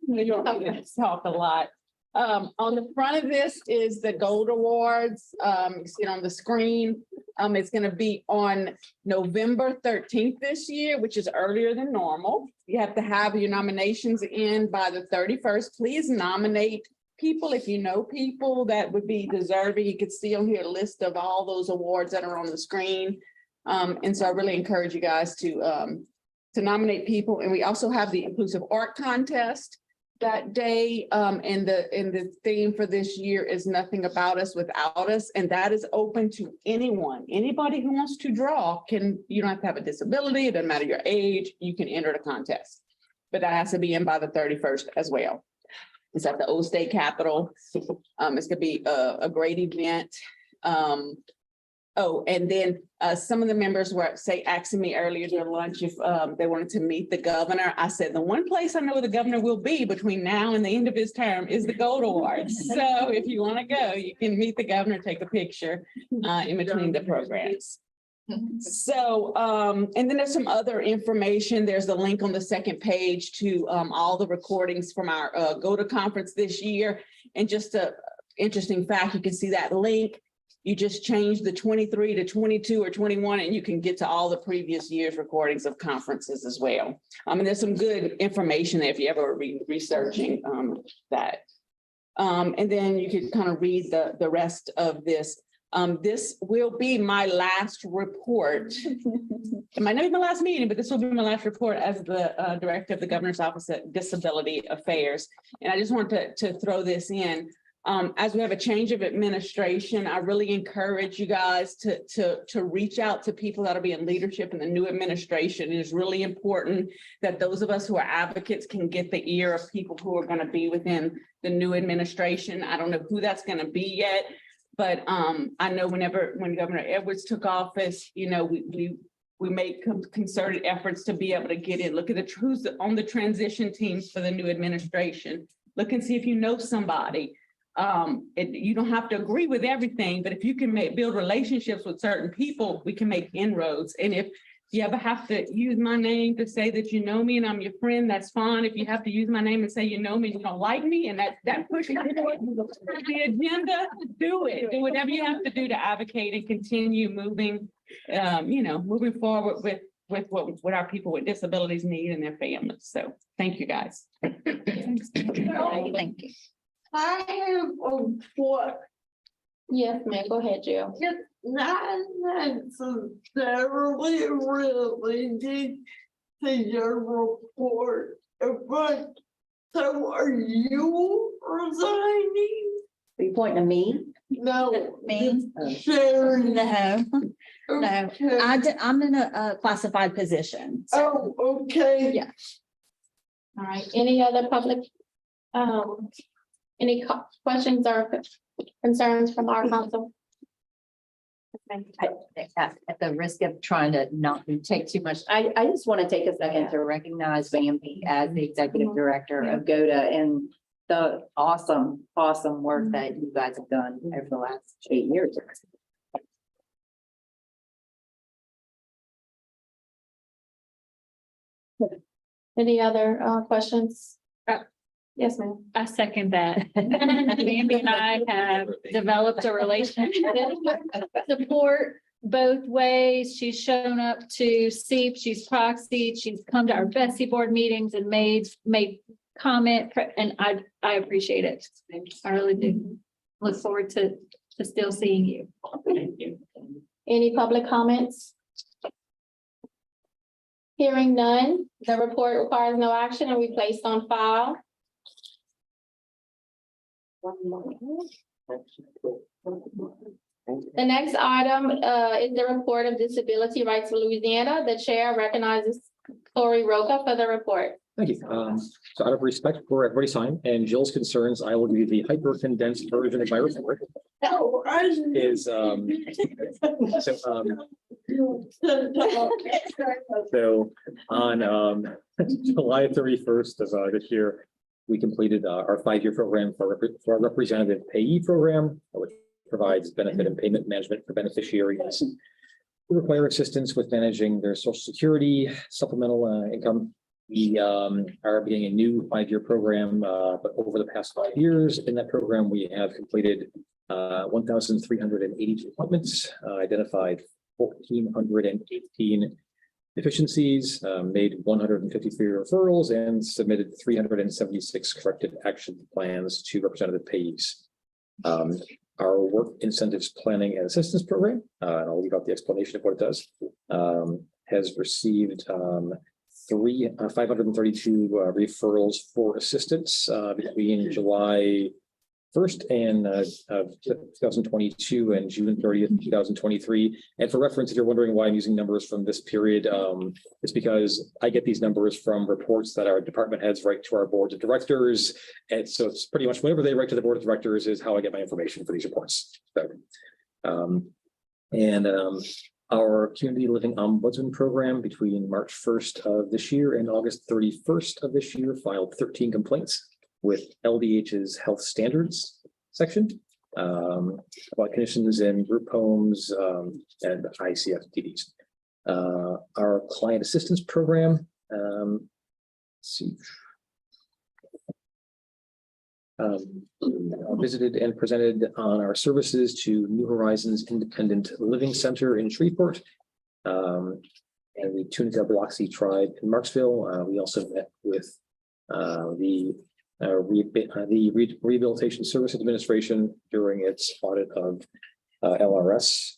You don't have to talk a lot. On the front of this is the Gold Awards. You see it on the screen. It's gonna be on November 13th this year, which is earlier than normal. You have to have your nominations in by the 31st. Please nominate people if you know people that would be deserving. You could see on here a list of all those awards that are on the screen. And so I really encourage you guys to nominate people. And we also have the Inclusive Art Contest that day. And the theme for this year is Nothing About Us Without Us. And that is open to anyone. Anybody who wants to draw you don't have to have a disability. It doesn't matter your age, you can enter the contest. But that has to be in by the 31st as well. It's at the Old State Capitol. It's gonna be a great event. Oh, and then some of the members were asking me earlier during lunch if they wanted to meet the governor. I said, the one place I know the governor will be between now and the end of his term is the Gold Awards. So if you want to go, you can meet the governor, take a picture in between the programs. So, and then there's some other information. There's the link on the second page to all the recordings from our GOTA conference this year. And just a interesting fact, you can see that link. You just change the 23 to 22 or 21, and you can get to all the previous year's recordings of conferences as well. And there's some good information there if you ever researching that. And then you can kind of read the rest of this. This will be my last report. It might not be my last meeting, but this will be my last report as the director of the Governor's Office of Disability Affairs. And I just wanted to throw this in. As we have a change of administration, I really encourage you guys to reach out to people that'll be in leadership in the new administration. It is really important that those of us who are advocates can get the ear of people who are going to be within the new administration. I don't know who that's going to be yet, but I know when Governor Edwards took office, you know, we made concerted efforts to be able to get in. Look at who's on the transition teams for the new administration. Look and see if you know somebody. You don't have to agree with everything, but if you can build relationships with certain people, we can make inroads. And if you ever have to use my name to say that you know me and I'm your friend, that's fine. If you have to use my name and say you know me and you don't like me, and that pushes the agenda, do it. Do whatever you have to do to advocate and continue moving, moving forward with what our people with disabilities need and their families. So thank you, guys. Thank you. I have a what? Yes, ma'am, go ahead, Jill. Just not necessarily related to your report, but so are you resigning? Are you pointing to me? No. Me? Sharon. No, Okay. I'm in a classified position. Oh, okay. Yeah. All right, any other public, any questions or concerns from our council? At the risk of trying to not take too much, I just want to take a second to recognize Bambi as the executive director of GOTA and the awesome work that you guys have done over the last 8 years. Any other questions? Yes, ma'am. I second that. Bambi and I have developed a relationship. Support both ways. She's shown up to SEEP, she's proxied, she's come to our Bessie board meetings and made comment, and I appreciate it. I really do. Look forward to still seeing you. Any public comments? Hearing none, the report requires no action and we placed on file. The next item is the report of Disability Rights of Louisiana. The chair recognizes Cory Roca for the report. Thank you. So out of respect for everybody's time and Jill's concerns, I will give you the hyper condensed version of my report. Is so on July 31st of this year, we completed our 5-year program for our representative payee program, which provides benefit and payment management for beneficiaries who require assistance with managing their Social Security supplemental income. We are beginning a new 5-year program, but over the past 5 years in that program, we have completed 1,382 appointments, identified 1,418 deficiencies, made 153 referrals, and submitted 376 corrective action plans to representative payees. Our work incentives planning and assistance program, and I'll leave out the explanation of what it does, has received 532 referrals for assistance between July 1st and 2022 and June 30th, 2023. And for reference, if you're wondering why I'm using numbers from this period, it's because I get these numbers from reports that our department heads write to our boards of directors. And so it's pretty much whatever they write to the board of directors is how I get my information for these reports. So, our community living ombudsman program between March 1st of this year and August 31st of this year filed 13 complaints with LDH's health standards section about conditions in group homes and ICFDDs. Our client assistance program, let's see. Visited and presented on our services to New Horizons Independent Living Center in Shreveport. And the Tunica Biloxi tribe in Marksville. We also met with the Rehabilitation Service Administration during its audit of LRS.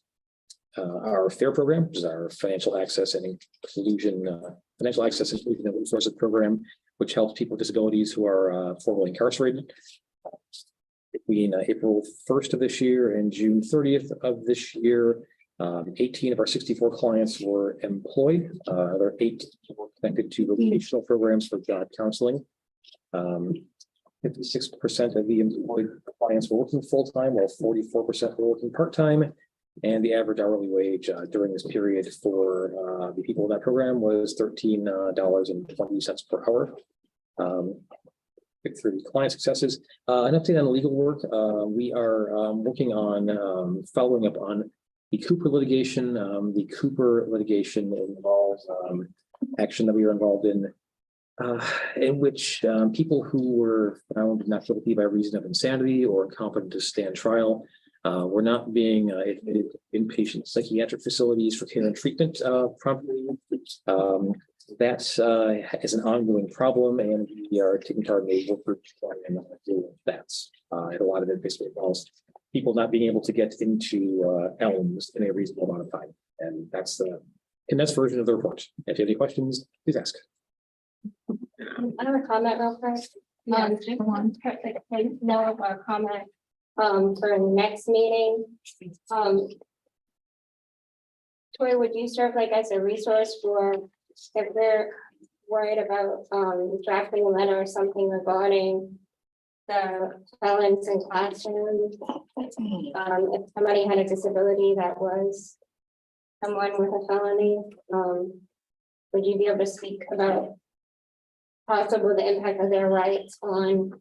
Our FAIR program, which is our financial access and inclusion and resources program, which helps people with disabilities who are formerly incarcerated. Between April 1st of this year and June 30th of this year, 18 of our 64 clients were employed. There 8 were connected to vocational programs for job counseling. 56% of the employed clients were working full-time, while 44% were working part-time. And the average hourly wage during this period for the people in that program was $13.20 per hour. Through client successes, an update on legal work. We are working on following up on the Cooper litigation. The Cooper litigation involves action that we were involved in which people who were found not guilty by reason of insanity or incompetent to stand trial were not being admitted to inpatient psychiatric facilities for care and treatment promptly. That is an ongoing problem, and we are taking part in a work group to try and deal with that. And a lot of it basically involves people not being able to get into Elms in a reasonable amount of time. And that's the condensed version of the report. If you have any questions, please ask. I have a comment real quick. No, a comment for the next meeting. Tori, would you serve like as a resource for if they're worried about drafting a letter or something regarding the felons in classrooms? If somebody had a disability that was someone with a felony, would you be able to speak about possible the impact of their rights on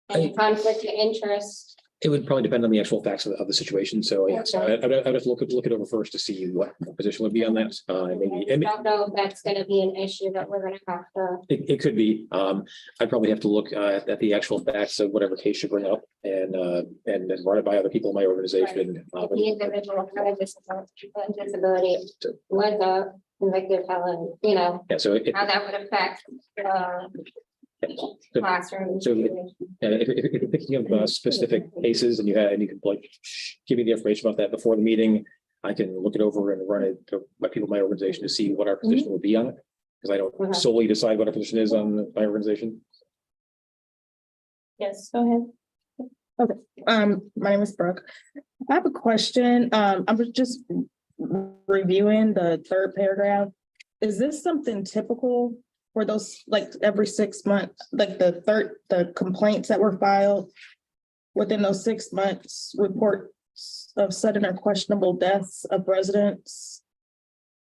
any conflict of interest It would probably depend on the actual facts of the situation. So yeah, so I'd have to look it over first to see what the position would be on that. Maybe, I don't know if that's gonna be an issue that we're gonna have to. it could be. I'd probably have to look at the actual facts of whatever case you bring up and then run it by other people in my organization. If the individual had a disability was a convicted felon, you know, Yeah, so how that would affect classroom. So if you're thinking of specific cases and you could like give me the information about that before the meeting, I can look it over and run it to my people in my organization to see what our position would be on it. Because I don't solely decide what our position is on my organization. Yes, go ahead. My name is Brooke. I have a question. I was just reviewing the third paragraph. Is this something typical for those, like every 6 months, like the complaints that were filed within those 6 months, reports of sudden or questionable deaths of residents,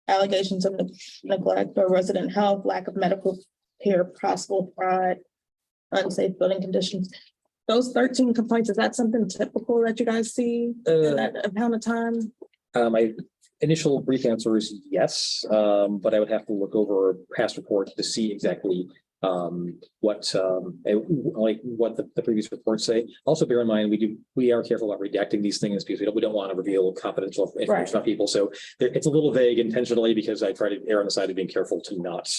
allegations of neglect or resident health, lack of medical care, possible fraud, unsafe building conditions? Those 13 complaints, is that something typical that you guys see in that amount of time? My initial brief answer is yes, but I would have to look over past reports to see exactly what the previous reports say. Also, bear in mind, we are careful about redacting these things because we don't want to reveal confidential information on people. So it's a little vague intentionally because I try to err on the side of being careful to not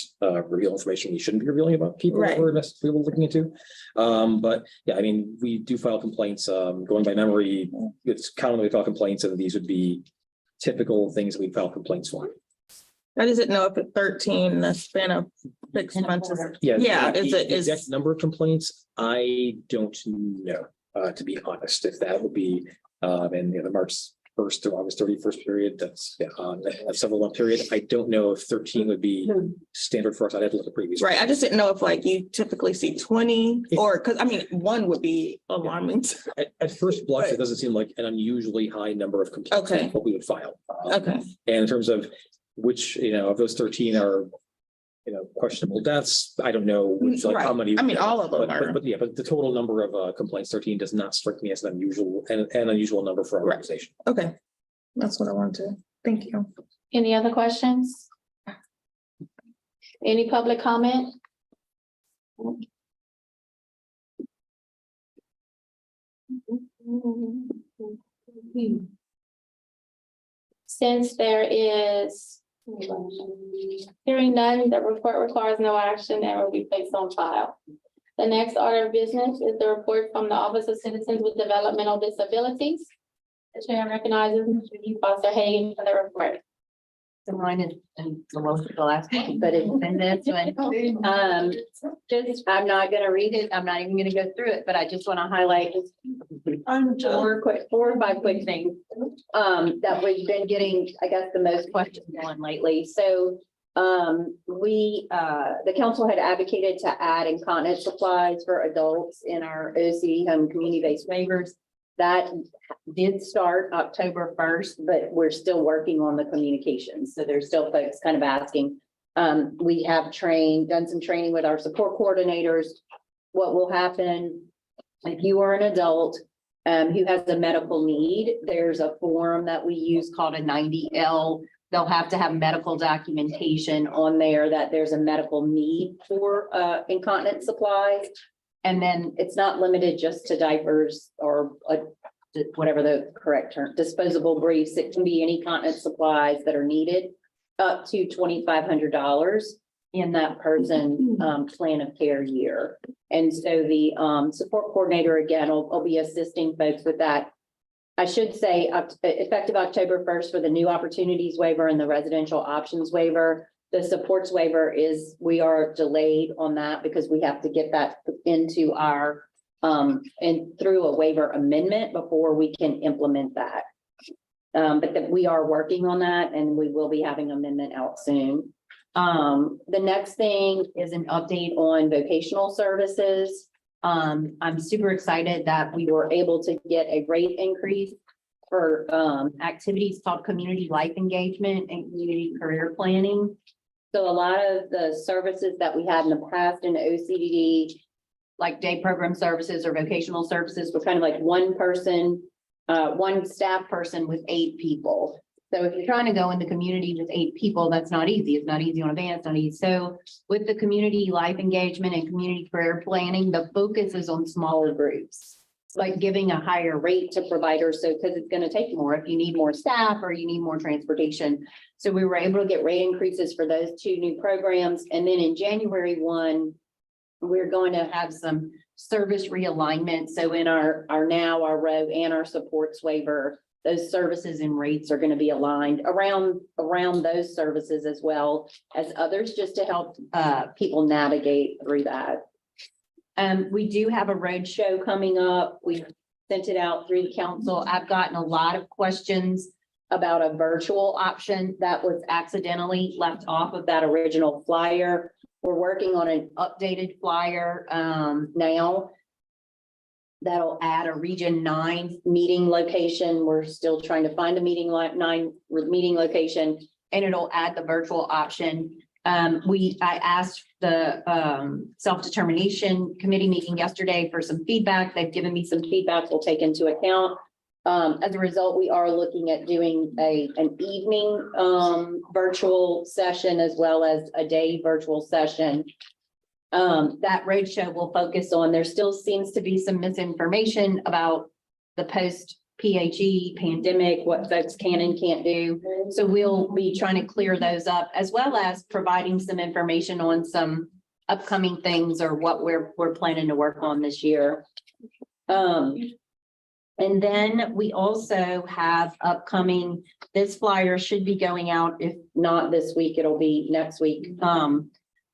reveal information we shouldn't be revealing about people that we're looking into. But yeah, I mean, we do file complaints. Going by memory, it's commonly file complaints, and these would be typical things we file complaints for. I just didn't know if at 13, the span of 6 months is. Yeah, the is exact number of complaints, I don't know, to be honest, if that would be, and the March 1st to August 31st period, that's a several month period. I don't know if 13 would be standard for us. I'd have to look at previous. Right, I just didn't know if like you typically see 20 or, because I mean, one would be alarming. At first blush, it doesn't seem like an unusually high number of complaints. Okay. What we would file. Okay. And in terms of which, of those 13 are, questionable deaths, I don't know which, like how many. I mean, all of them are. But the total number of complaints, 13, does not strike me as an unusual number for our organization. Okay, that's what I wanted to. Thank you. Any other questions? Any public comment? Since there is hearing none, the report requires no action and will be placed on file. The next order of business is the report from the Office of Citizens with Developmental Disabilities. The chair recognizes Mr. D. Foster Hagan for the report. So mine is the last one, but it's in this one. Just, I'm not gonna read it. I'm not even gonna go through it, but I just want to highlight four or five quick things that we've been getting, I guess, the most questions on lately. So the council had advocated to add incontinence supplies for adults in our OCD home community-based waivers. That did start October 1st, but we're still working on the communications. So there's still folks kind of asking. We have done some training with our support coordinators. What will happen if you are an adult who has a medical need? There's a form that we use called a 90L. They'll have to have medical documentation on there that there's a medical need for incontinence supplies. And then it's not limited just to diapers or whatever the correct term, disposable briefs. It can be any continence supplies that are needed up to $2,500 in that person plan of care year. And so the support coordinator, again, will be assisting folks with that. I should say effective October 1st for the new opportunities waiver and the residential options waiver. The supports waiver we are delayed on that because we have to get that into our and through a waiver amendment before we can implement that. But that we are working on that and we will be having amendment out soon. The next thing is an update on vocational services. I'm super excited that we were able to get a rate increase for activities called community life engagement and community career planning. So a lot of the services that we had in the past in OCDD, like day program services or vocational services, we're kind of like one person, one staff person with 8 people. So if you're trying to go in the community with 8 people, that's not easy. It's not easy on a van, it's not easy. So with the community life engagement and community career planning, the focus is on smaller groups. It's like giving a higher rate to providers. So because it's going to take more if you need more staff or you need more transportation. So we were able to get rate increases for those 2 new programs. And then in January 1, we're going to have some service realignment. So in our now, our road and our supports waiver, those services and rates are going to be aligned around those services as well as others, just to help people navigate through that. We do have a road show coming up. We sent it out through the council. I've gotten a lot of questions about a virtual option that was accidentally left off of that original flyer. We're working on an updated flyer now that'll add a Region 9 meeting location. We're still trying to find a meeting 9 meeting location, and it'll add the virtual option. I asked the self-determination committee meeting yesterday for some feedback. They've given me some feedback we'll take into account. As a result, we are looking at doing an evening virtual session as well as a day virtual session. That roadshow will focus on, there still seems to be some misinformation about the post-PHE pandemic, what folks can and can't do. So we'll be trying to clear those up, as well as providing some information on some upcoming things or what we're planning to work on this year. And then we also have upcoming, this flyer should be going out, if not this week, it'll be next week.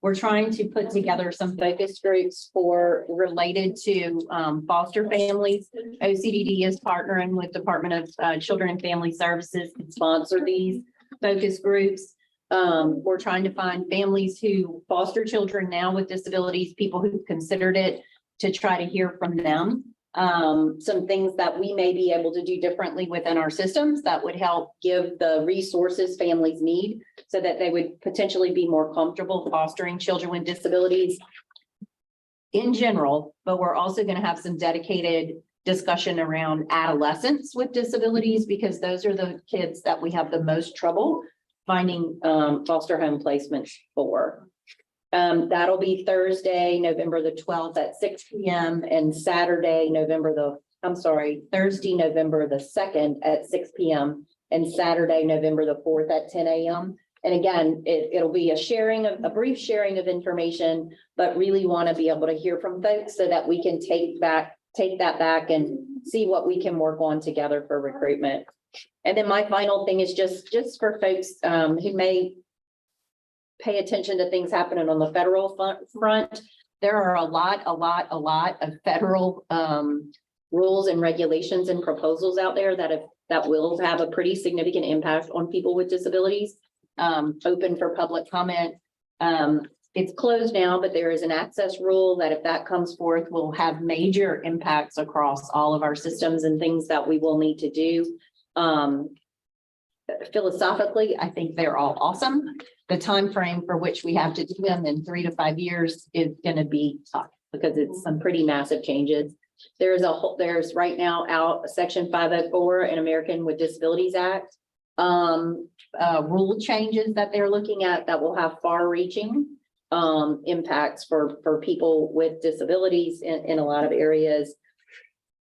We're trying to put together some focus groups related to foster families. OCDD is partnering with Department of Children and Family Services to sponsor these focus groups. We're trying to find families who foster children now with disabilities, people who've considered it, to try to hear from them. Some things that we may be able to do differently within our systems that would help give the resources families need so that they would potentially be more comfortable fostering children with disabilities in general. But we're also going to have some dedicated discussion around adolescents with disabilities, because those are the kids that we have the most trouble finding foster home placements for. That'll be Thursday, November the 12th at 6 p.m. and Thursday, November the 2nd at 6 p.m. and Saturday, November the 4th at 10 a.m. And again, it'll be a brief sharing of information, but really want to be able to hear from folks so that we can take that back and see what we can work on together for recruitment. And then my final thing is just for folks who may pay attention to things happening on the federal front. There are a lot of federal rules and regulations and proposals out there that will have a pretty significant impact on people with disabilities. Open for public comment. It's closed now, but there is an access rule that if that comes forth, will have major impacts across all of our systems and things that we will need to do. Philosophically, I think they're all awesome. The time frame for which we have to do them in 3 to 5 years is going to be tough because it's some pretty massive changes. There's right now out Section 504 in American with Disabilities Act, rule changes that they're looking at that will have far-reaching impacts for people with disabilities in a lot of areas.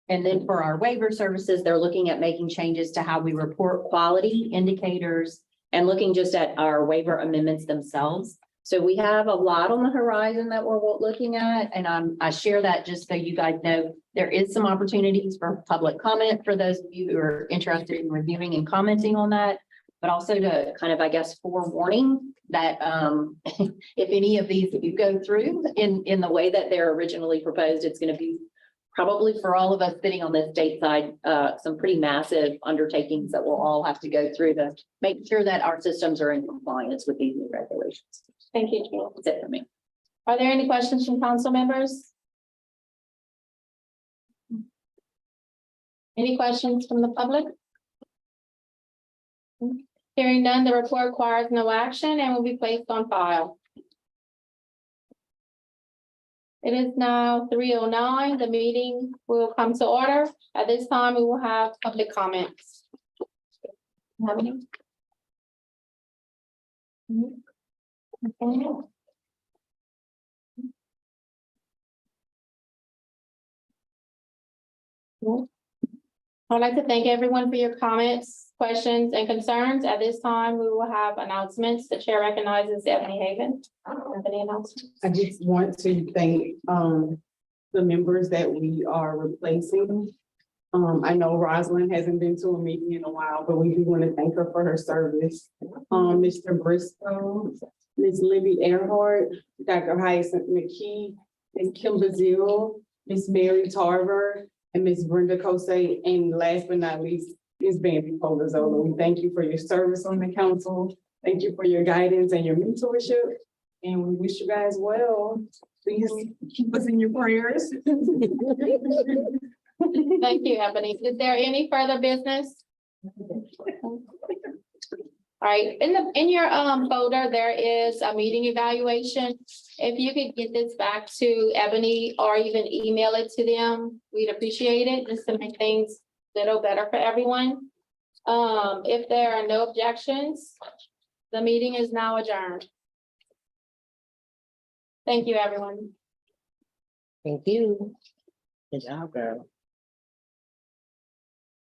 And then for our waiver services, they're looking at making changes to how we report quality indicators and looking just at our waiver amendments themselves. So we have a lot on the horizon that we're looking at. And I share that just so you guys know there is some opportunities for public comment for those of you who are interested in reviewing and commenting on that, but also to kind of, I guess, forewarning that if any of these you go through in the way that they're originally proposed, it's going to be probably for all of us sitting on this state side, some pretty massive undertakings that we'll all have to go through to make sure that our systems are in compliance with these new regulations. Thank you, Jill. That's it for me. Are there any questions from council members? Any questions from the public? Hearing none, the report requires no action and will be placed on file. It is now 3:09. The meeting will come to order. At this time, we will have public comments. Have any? Okay. I'd like to thank everyone for your comments, questions, and concerns. At this time, we will have announcements. The chair recognizes Ebony Haven. Any announcements? I just want to thank the members that we are replacing. I know Rosalind hasn't been to a meeting in a while, but we do want to thank her for her service. Mr. Briscoe, Ms. Libby Earhart, Dr. Hyacinth McKee, and Kim Bazile, Ms. Mary Tarver, and Ms. Brenda Kosei, and last but not least, Ms. Bambi Polazola. We thank you for your service on the council. Thank you for your guidance and your mentorship. And we wish you guys well. Please keep us in your prayers. Thank you, Ebony. Is there any further business? All right, in your folder, there is a meeting evaluation. If you could get this back to Ebony or even email it to them, we'd appreciate it, just to make things a little better for everyone. If there are no objections, the meeting is now adjourned. Thank you, everyone. Thank you. Good job, girl.